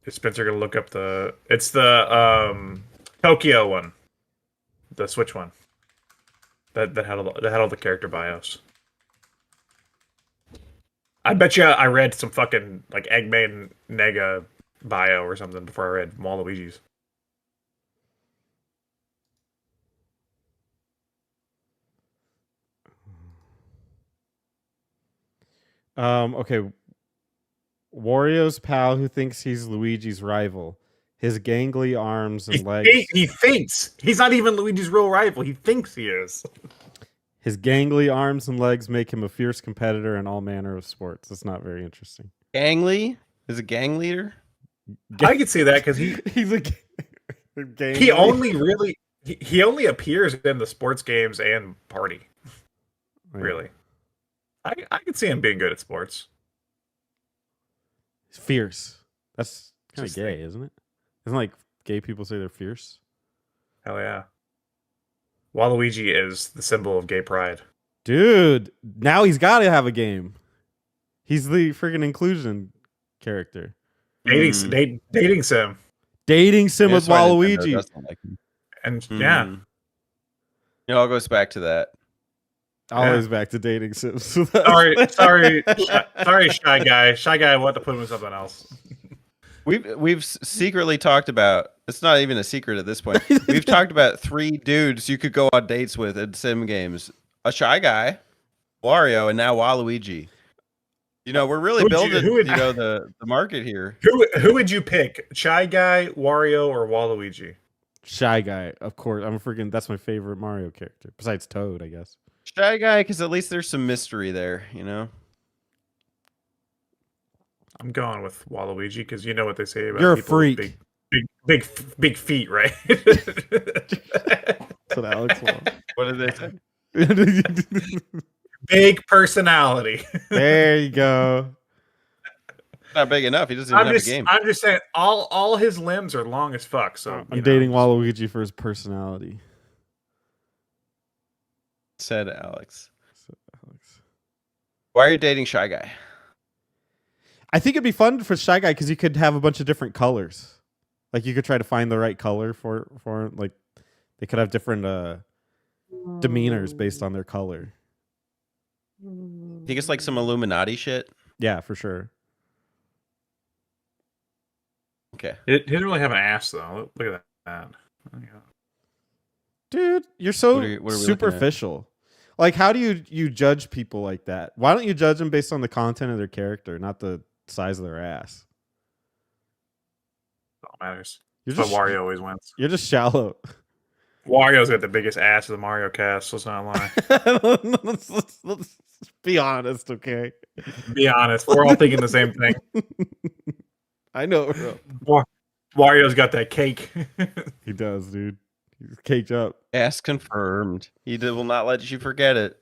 is Spencer gonna look up it's the Tokyo one, the Switch one. That had all the character bios. I bet you I read some fucking like Eggman Nega bio or something before I read Waluigi's. Okay. Wario's pal who thinks he's Luigi's rival. His gangly arms and legs. He thinks he's not even Luigi's real rival. He thinks he is. His gangly arms and legs make him a fierce competitor in all manner of sports. That's not very interesting. Gangly? Is a gang leader? I could see that because he's a gangly. He only appears in the sports games and party. Yeah. Really. I could see him being good at sports. He's fierce. That's kind of Just gay, isn't it? Isn't like gay people say they're fierce? Hell yeah. Waluigi is the symbol of gay pride. Dude, now he's got to have a game. He's the freaking inclusion character. Dating sim. Dating sim Yeah, with that's why Nintendo Waluigi. doesn't like him. And yeah. It all goes back to that. Always back to dating sims. Sorry, Shy Guy. Shy Guy wanted to put him in something else. We've secretly talked about. It's not even a secret at this point. We've talked about 3 dudes you could go on dates with in sim games: a Shy Guy, Wario, and now Waluigi. We're really building the market here. Who would you pick? Shy Guy, Wario, or Waluigi? Shy Guy, of course. That's my favorite Mario character. Besides Toad, I guess. Shy Guy, because at least there's some mystery there, I'm going with Waluigi because you know what they say about You're a people with freak. big feet, right? That's what Alex wants. What did they say? Big personality. There you go. Not big enough. He doesn't even have a game. I'm just saying, all his limbs are long as fuck. So I'm dating Waluigi for his personality. Said Alex. Why are you dating Shy Guy? I think it'd be fun for Shy Guy because you could have a bunch of different colors. Like you could try to find the right color for him. Like they could have different demeanors based on their color. He gets like some Illuminati shit. Yeah, for sure. Okay. It didn't really have an ass though. Look at that. Dude, you're so What are we looking at? superficial. Like, how do you judge people like that? Why don't you judge them based on the content of their character, not the size of their ass? All matters. You're But just Wario always wins. You're just shallow. Wario's got the biggest ass of the Mario cast. Let's not lie. let's be honest, okay? Be honest, we're all thinking the same thing. I know, bro. Wario's got that cake. He does, dude. He's caked up. Ass confirmed. He will not let you forget it.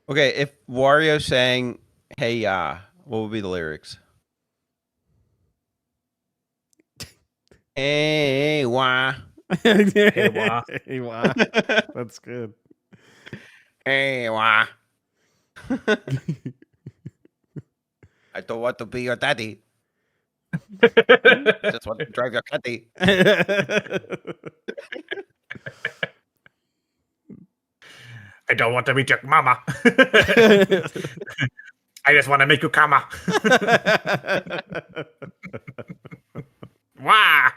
Okay, if Wario sang "Hey Ya," what would be the lyrics? Hey wah. Hey, wah. Hey, wah. That's good. Hey wah. I don't want to be your daddy. Just want to drive your caddy. I don't want to meet your mama. I just want to make you kama. Wah!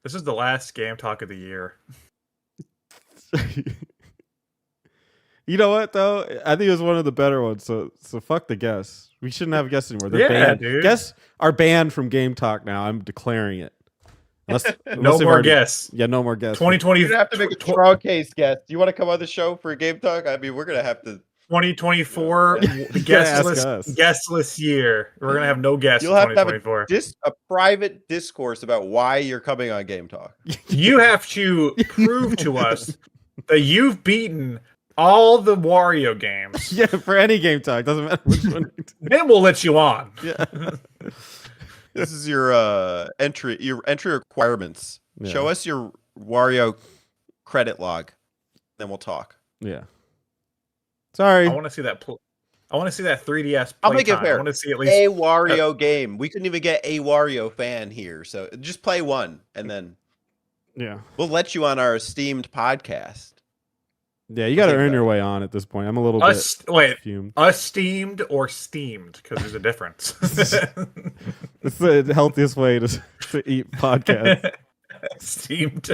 This is the last game talk of the year. You know what though? I think it was one of the better ones. So fuck the guests. We shouldn't have guests anymore. They're banned. Dude. Guests are banned from Game Talk now. I'm declaring it. Unless No they've more already- guests. Yeah, no more guests. 2020. You're gonna have to make a strong case, guest. Do you want to come on the show for a game talk? I mean, we're gonna have to. 2024 gotta ask us. guestless year. We're gonna have no guests. You'll in have to have 2024. a private discourse about why you're coming on Game Talk. You have to prove to us that you've beaten all the Wario games. Yeah, for any Game Talk, doesn't matter which one. Then we'll let you on. Yeah. This is your entry requirements. Yeah. Show us your Wario credit log, then we'll talk. Yeah. Sorry. I want to see that. I want to see that 3DS. I'll make it playtime. fair. I want to see at least A Wario game. We couldn't even get a Wario fan here, so just play one, and then Yeah. we'll let you on our esteemed podcast. Yeah, you got to think earn that- your way on at this point. I'm a little wait, fumed. esteemed or steamed, because there's a difference. It's the healthiest way to eat podcast. Steamed.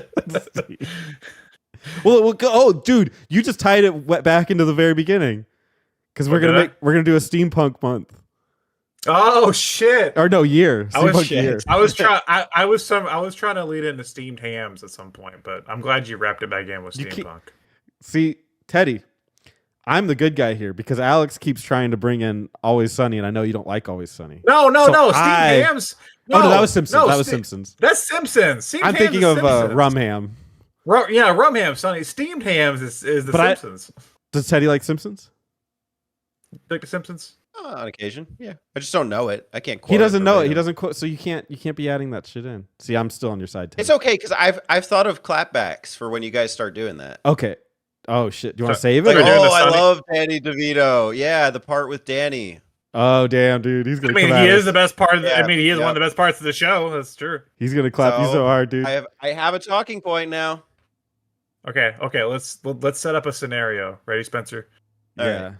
Well, oh, dude, you just tied it back into the very beginning because we're Oh, did I? gonna do a steampunk month Oh shit! or no year. I was Steampunk year. I was trying to lead into steamed hams at some point, but I'm glad you wrapped it back in with You keep- steampunk. See, Teddy, I'm the good guy here because Alex keeps trying to bring in Always Sunny, and I know you don't like Always Sunny. No, So steamed I- hams. Oh no, that was Simpsons. no, that was ste- Simpsons. That's Simpsons. Steamed I'm hams thinking is of Simpsons. rum ham. Rum ham, Sonny. Steamed hams is the But Simpsons. Does Teddy like Simpsons? Like the Simpsons. On occasion, yeah. I just don't know it. I can't quote He doesn't know it. He verbatim. doesn't quote. So you can't be adding that shit in. See, I'm still on your side, Teddy. It's okay because I've thought of clapbacks for when you guys start doing that. Okay. Oh shit. Do you want to So- save like it? we're or- doing Oh, the I Sunny- love Danny DeVito. Yeah, the part with Danny. Oh damn, dude. He's I gonna. mean, come he at is us. the best part of the. Yeah, I mean, he is one yep. of the best parts of the show. That's true. He's gonna clap you So, so hard, dude. I have a talking point now. Okay. Let's set up a scenario. Ready, Spencer? All yeah. right.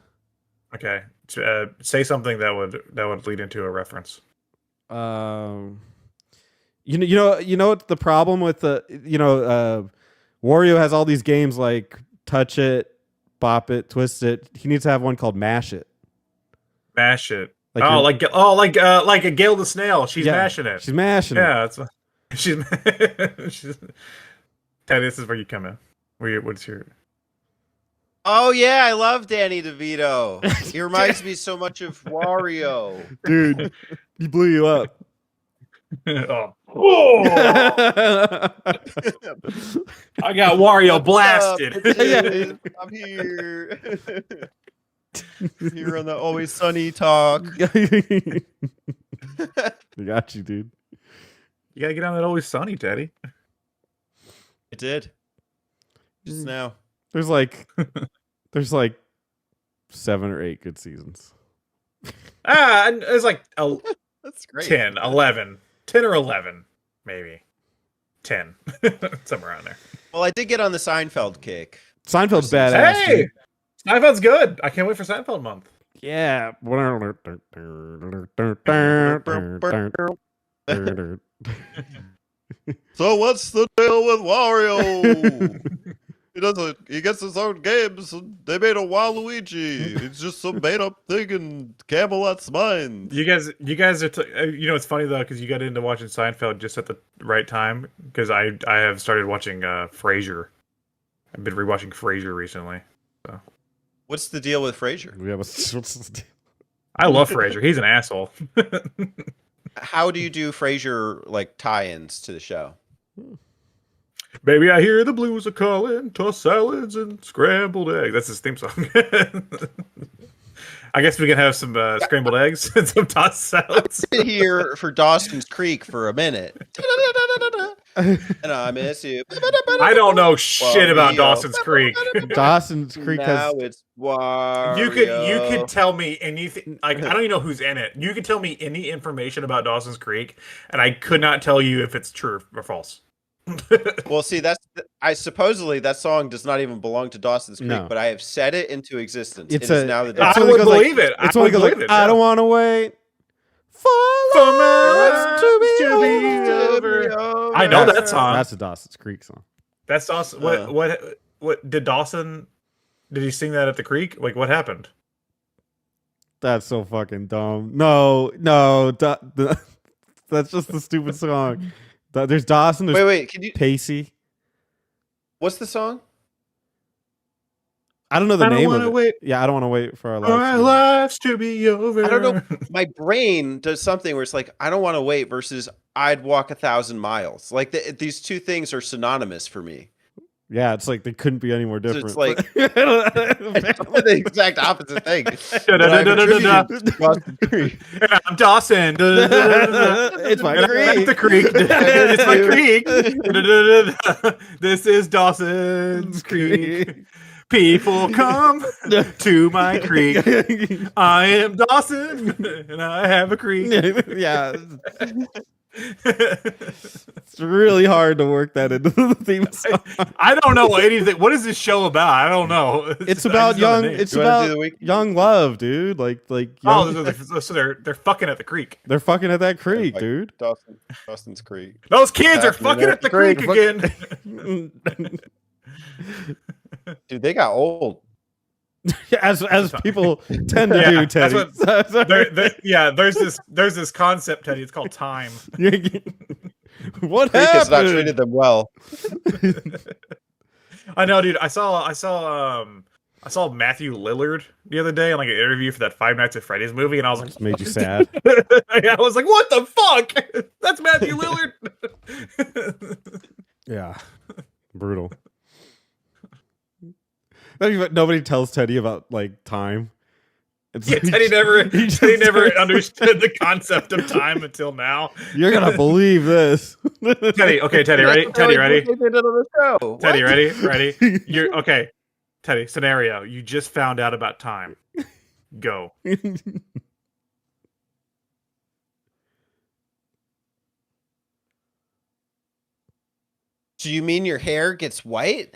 Okay. Say something that would lead into a reference. You know what the problem with Wario has all these games like Touch It, Bop It, Twist It. He needs to have one called Mash It. Mash it. Like Like a Gale the Snail. She's Yeah, mashing it. She's mashing it. Yeah, that's she's. Ted, this is where you come in. What's your? Oh yeah, I love Danny DeVito. He reminds me so much of Wario. Dude, he blew you up. Oh. I got Wario blasted. Bitches, I'm here. Here on the Always Sunny talk. I got you, dude. You gotta get on that Always Sunny, Teddy. It did. Just now. There's like 7 or 8 good seasons. And it's like That's great. 10, 11. 10 or 11, maybe. 10. Somewhere around there. Well, I did get on the Seinfeld kick. Seinfeld's badass. Hey! Dude. Seinfeld's good. I can't wait for Seinfeld month. Yeah. So what's the deal with Wario? He gets his own games. And they made a Waluigi. It's just some made up thing in Camelot's mind. You guys are. It's funny though because you got into watching Seinfeld just at the right time because I have started watching Frasier. I've been rewatching Frasier recently. So What's the deal with Frasier? We have a I love Frasier. He's an asshole. How do you do Frasier like tie-ins to the show? Baby, I hear the blues are calling. Toss salads and scrambled eggs. That's his theme song. I guess we can have some scrambled eggs and some tossed salads. Been here for Dawson's Creek for a minute. And I miss you. I don't know shit about Wario. Dawson's Creek. Dawson's Creek has. Now it's Wario. You could tell me anything. Like I don't even know who's in it. You could tell me any information about Dawson's Creek, and I could not tell you if it's true or false. Well, see, I supposedly that song does not even belong to Dawson's Creek, No. but I have set it into existence. It's it is now the it's I when it would goes like- believe it. It's I when it would goes like, believe it, I yeah. don't want to wait for lives to be over. I know that song. That's a Dawson's Creek song. That's Dawson. What did Dawson? Did he sing that at the creek? Like what happened? That's so fucking dumb. No, that's just the stupid song. There's Dawson. There's Wait, can you? Pacey. What's the song? I don't know the I don't name of wanna it. wait Yeah, I don't want to wait for our for our lives. lives to be over. I don't know. My brain does something where it's like I don't want to wait versus I'd walk 1,000 miles. Like these two things are synonymous for me. Yeah, it's like they couldn't be any more So different. it's like But- the exact opposite thing. Da-da-da-da-da-da. But I've attributed to Dawson's Creek. I'm Dawson. It's my creek. The creek. It's my creek. Da-da-da-da-da. This is Dawson's Creek. People come to my creek. I am Dawson, and I have a creek. Yeah, it's really hard to work that into the theme song. I don't know anything. What is this show about? I don't know. It's I about just know the young. name. It's You wanna do about the week? young love, dude. Like Oh, young, so they're fucking at the creek. they're fucking at that creek, Like dude. Dawson's Creek. Those kids are Happening fucking at the creek again. Dude, they got old. as people tend to Yeah, do, that's Teddy. Yeah, there's this concept, Teddy. It's called time. What Creek has not happened? treated them well. I know, dude. I saw Matthew Lillard the other day in like an interview for that Five Nights at Freddy's movie, and I was like, Just made you sad. yeah, I was like, what the fuck? That's Matthew Lillard. Yeah, brutal. Nobody tells Teddy about like time. It's Yeah, like- Teddy never he just Teddy never starts- understood the concept of time until now. You're gonna believe this. Teddy, okay, Teddy, ready? Teddy, ready? They did it on the show. Teddy, What? ready? Ready? You're okay. Teddy, scenario. You just found out about time. Go. Do you mean your hair gets white?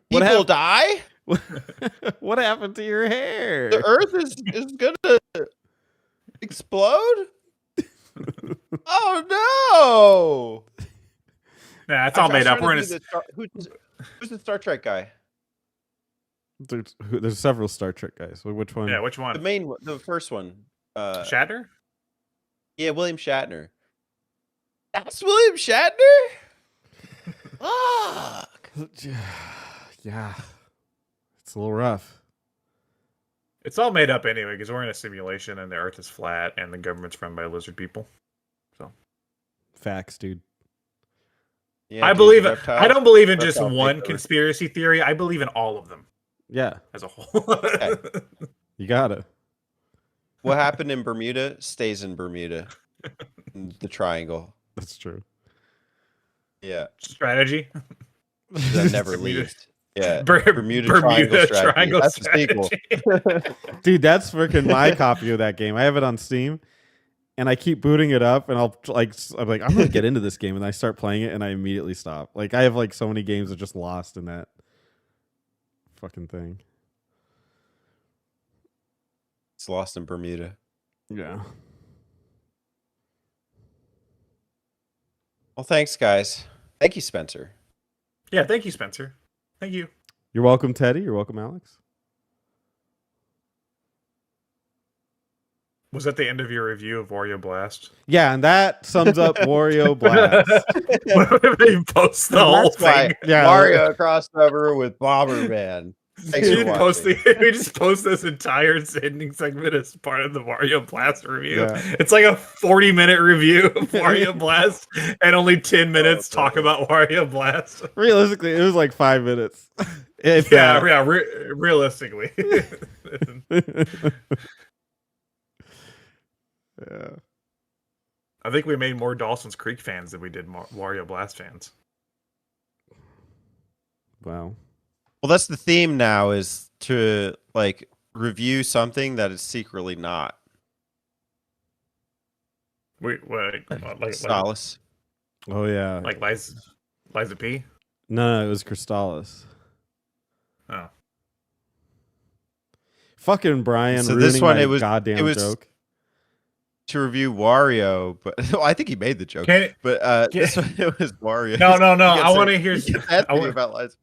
What People happened? die? What happened to your hair? The Earth is gonna explode? Oh no! Nah, it's all made up. We're in a Who's the Star Trek guy? There's several Star Trek guys. Which one? yeah. Which The one? main one, the first one. Shatner? Yeah, William Shatner. That's William Shatner? Fuck. Yeah, it's a little rough. It's all made up anyway because we're in a simulation and the Earth is flat and the government's run by lizard people. Facts, dude. Yeah, I dude, believe the it. reptile- I don't believe in just reptile one takeover. conspiracy theory. I believe in all of them Yeah, as a whole. you gotta. What happened in Bermuda stays in Bermuda. The triangle. That's true. Yeah. Strategy. That never leaves. Yeah. Bermuda Triangle That's the sequel. strategy. Dude, that's freaking my copy of that game. I have it on Steam, and I keep booting it up, and I'm like, I'm gonna get into this game, and I start playing it, and I immediately stop. Like, I have like so many games that just lost in that fucking thing. It's lost in Bermuda. Yeah. Well, thanks, guys. Thank you, Spencer. Yeah, thank you, Spencer. Thank you. You're welcome, Teddy. You're welcome, Alex. Was that the end of your review of Wario Blast? Yeah, and that sums up Wario Blast. You post the whole That's why thing. Yeah. Mario crossover with Bomberman. Thanks We for didn't post watching. we just post this entire ending segment as part of the Wario Blast review. Yeah. It's like a 40-minute review of Wario Blast, and only 10 minutes talk no. about Wario Blast. Realistically, it was like 5 minutes. If Yeah, that. yeah. Realistically, Yeah. I think we made more Dawson's Creek fans than we did Wario Blast fans. Wow. Well, that's the theme now, is to like review something that is secretly not. Like Solace. Oh yeah. like Liza P. No, it was Crystallis. Oh, Fucking Brian So ruining this one, my it was goddamn joke. to review Wario, but well, I think he made the joke. Can- But this one, it was Wario. No. You I can't want say- to hear. you can't ask I me want, about Liza.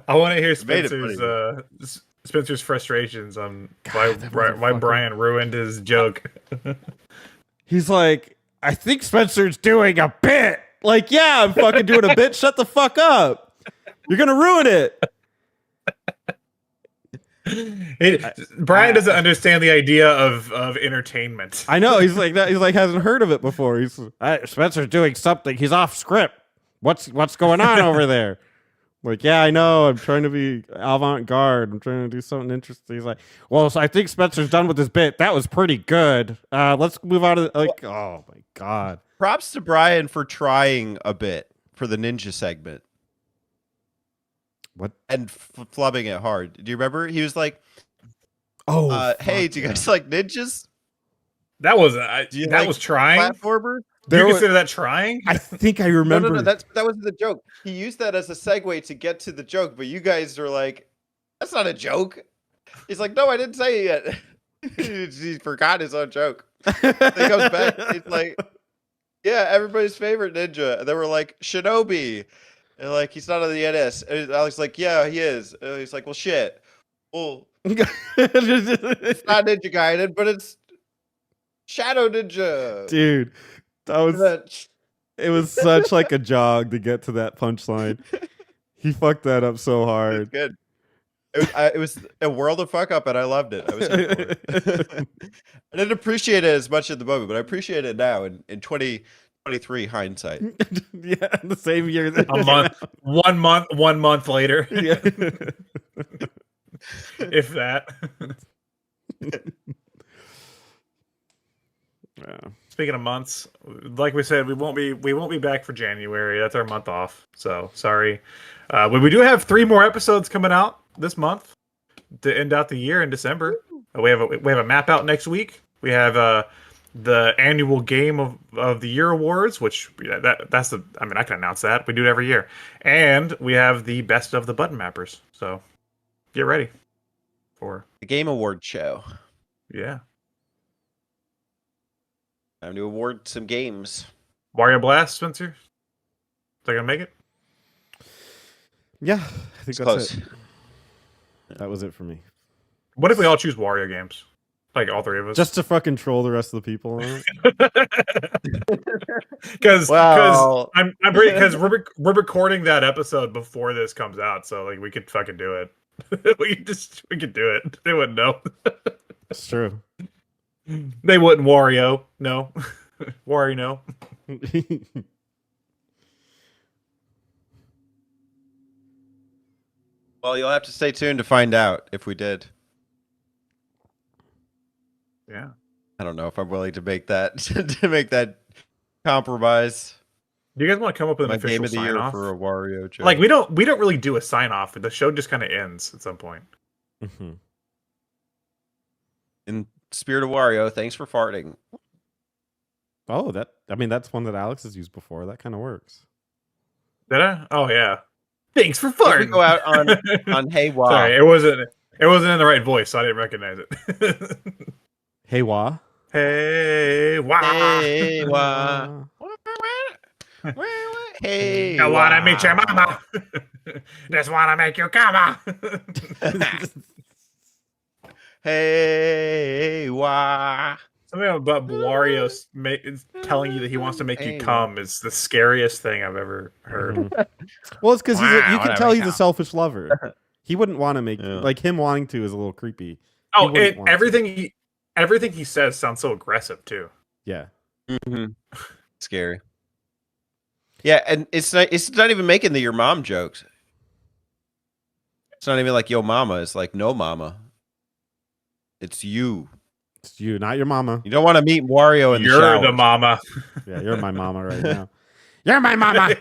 I want to hear Made it funny, Spencer's frustrations on God, that why motherfucker. Brian ruined his joke. He's like, I think Spencer's doing a bit. Like, yeah, I'm fucking doing a bit. Shut the fuck up. You're gonna ruin it. Brian doesn't understand the idea of entertainment. I know. He's like that. He's like hasn't heard of it before. He's Spencer's doing something. He's off script. What's going on over there? Like, yeah, I know. I'm trying to be avant-garde. I'm trying to do something interesting. He's like, well, so I think Spencer's done with his bit. That was pretty good. Let's move on to like. Oh my god. Props to Brian for trying a bit for the ninja segment. What? And flubbing it hard. Do you remember? He was like, Oh, hey, do you guys like ninjas? That was Do you that like was trying. Platformer? Do you There was- consider that trying? I think I No, remember. no, no. That wasn't the joke. He used that as a segue to get to the joke, but you guys are like, that's not a joke. He's like, no, I didn't say it yet. He forgot his own joke. He goes back. He's like, yeah, everybody's favorite ninja. And they were like, Shinobi. And like, he's not on the NS. And Alex like, yeah, he is. And he's like, well, shit. Well, it's not Ninja Gaiden, but it's Shadow Ninja. Dude, that was That- it was such like a jog to get to that punchline. He fucked that up so It was hard. good. It was a world of fuck up, and I loved it. I was here for it. I didn't appreciate it as much at the moment, but I appreciate it now in 2023 hindsight. Yeah, the same year. That A month, 1 month later, Yeah. if that. Yeah. Speaking of months, like we said, we won't be back for January. That's our month off. So sorry. But we do have 3 more episodes coming out this month to end out the year in December. We have a map out next week. We have the annual Game of the Year awards, which that's the. I mean, I can announce that. We do it every year, and we have the best of the button mappers. So get ready for The Game Award show. yeah. Time to award some games. Wario Blast, Spencer. Is that gonna make it? Yeah, I think It's that's close. it. That was it for me. What if we all choose Wario games? Like all 3 of us? Just to fucking troll the rest of the people on it. Because Well- I'm pretty because we're recording that episode before this comes out, so like we could fucking do it. we could do it. They wouldn't know. It's true. They wouldn't. Wario, no. Wario, no. Well, you'll have to stay tuned to find out if we did. Yeah. I don't know if I'm willing to make that to make that compromise. Do you guys want to come up with an My official game of the sign year off? for a Wario joke. Like we don't really do a sign off. The show just kind of ends at some point. Mhm. In spirit of Wario, thanks for farting. Oh, that's one that Alex has used before. That kind of works. Did I? Oh yeah. Thanks for If we farting. go out on Hey Wow. Sorry, it wasn't in the right voice, so I didn't recognize it. Hey, Wah. Hey, wow. Hey Wow. Hey. I wanna Wah. meet your mama. Just wanna make you come. Hey Wah. Something about Wario telling you that he wants to make you come is the scariest thing I've ever heard. Mhm. Well, it's because you can whatever, tell he's a yeah. selfish lover. He wouldn't want to make Yeah. like him wanting to is a little creepy. Oh, wouldn't want to. everything he says sounds so aggressive too. Yeah. Scary. Yeah, and it's not even making the your mom jokes. It's not even like yo mama. It's like no mama. It's you. It's you, not your mama. You don't want to meet Wario in the You're shower. the mama. Yeah, you're my mama right now. You're my mama.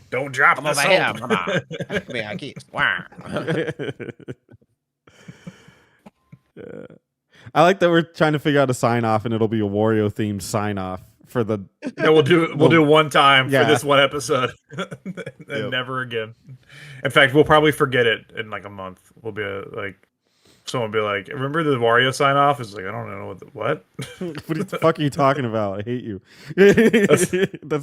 Don't drop Come the over soap. here, mama. Give me a kiss. Wow. Yeah. I like that we're trying to figure out a sign off, and it'll be a Wario themed sign off for the. Yeah, we'll do one time Yeah. for this one episode, and Yep. never again. In fact, we'll probably forget it in like a month. We'll be like, someone will be like, "Remember the Wario sign off?" It's like, I don't know what. What the fuck are you talking about? I hate you. That's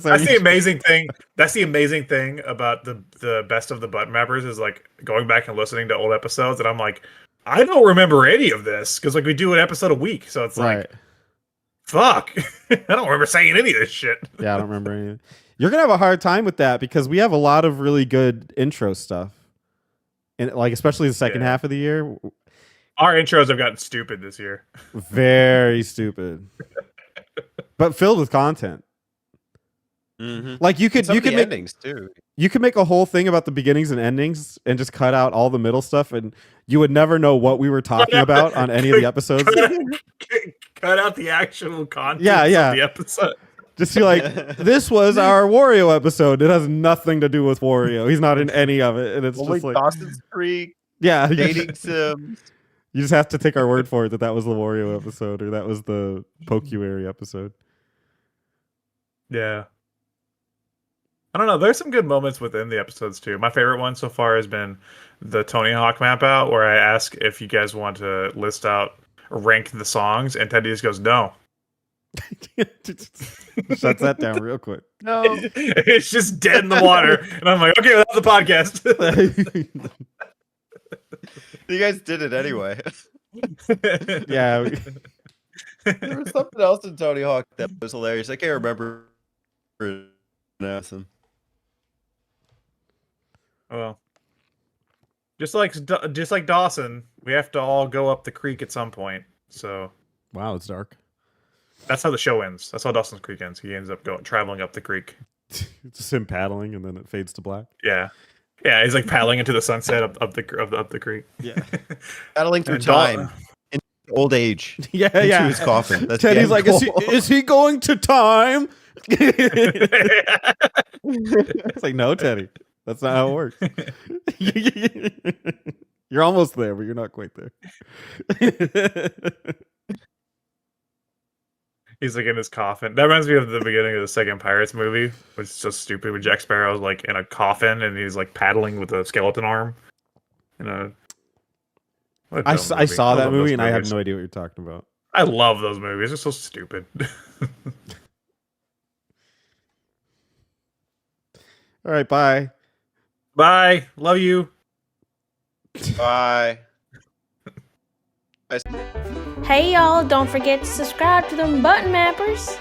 That's the amazing thing. That's the amazing thing about the best of the button mappers is like going back and listening to old episodes, and I'm like, I don't remember any of this because like we do an episode a week, so it's right. like, fuck, I don't remember saying any of this shit. Yeah, I don't remember anything. You're gonna have a hard time with that because we have a lot of really good intro stuff, and like especially the second half of the year. Our intros have gotten stupid this year. Very stupid, but filled with content. Mm-hmm. Like you could make endings too. you could make a whole thing about the beginnings and endings and just cut out all the middle stuff, and you would never know what we were talking about on any of the episodes. Cut out the actual content Yeah. of the episode. Just be like, this was our Wario episode. It has nothing to do with Wario. He's not in any of it, and it's Only just like, Dawson's Creek, yeah, dating sims. you just have to take our word for it that was the Wario episode or that was the Pokuary episode. Yeah. I don't know. There's some good moments within the episodes too. My favorite one so far has been the Tony Hawk map out, where I ask if you guys want to list out, rank the songs, and Teddy just goes, "No." Shuts that down real quick. No. It's just dead in the water, and I'm like, "Okay, well, that's the podcast." You guys did it anyway. Yeah. There was something else in Tony Hawk that was hilarious. I can't remember. Nothing. Well, just like Dawson, we have to all go up the creek at some point. So Wow, it's dark. that's how the show ends. That's how Dawson's Creek ends. He ends up traveling up the creek. It's just him paddling, and then it fades to black. Yeah, he's like paddling into the sunset up the creek. Yeah. Battling through And time. Into old age. Yeah, Into yeah. his coffin. That's Teddy's the like, end is goal. he going to time? It's like, no, Teddy. That's not how it works. You're almost there, but you're not quite there. He's like in his coffin. That reminds me of the beginning of the second Pirates movie, which is so stupid. When Jack Sparrow's like in a coffin and he's like paddling with a skeleton arm. You know, I saw that love movie those and I have movies. no idea what you're talking about. I love those movies. They're so stupid. All right, bye. Bye. Love you. Bye. Hey y'all, don't forget to subscribe to them button mappers.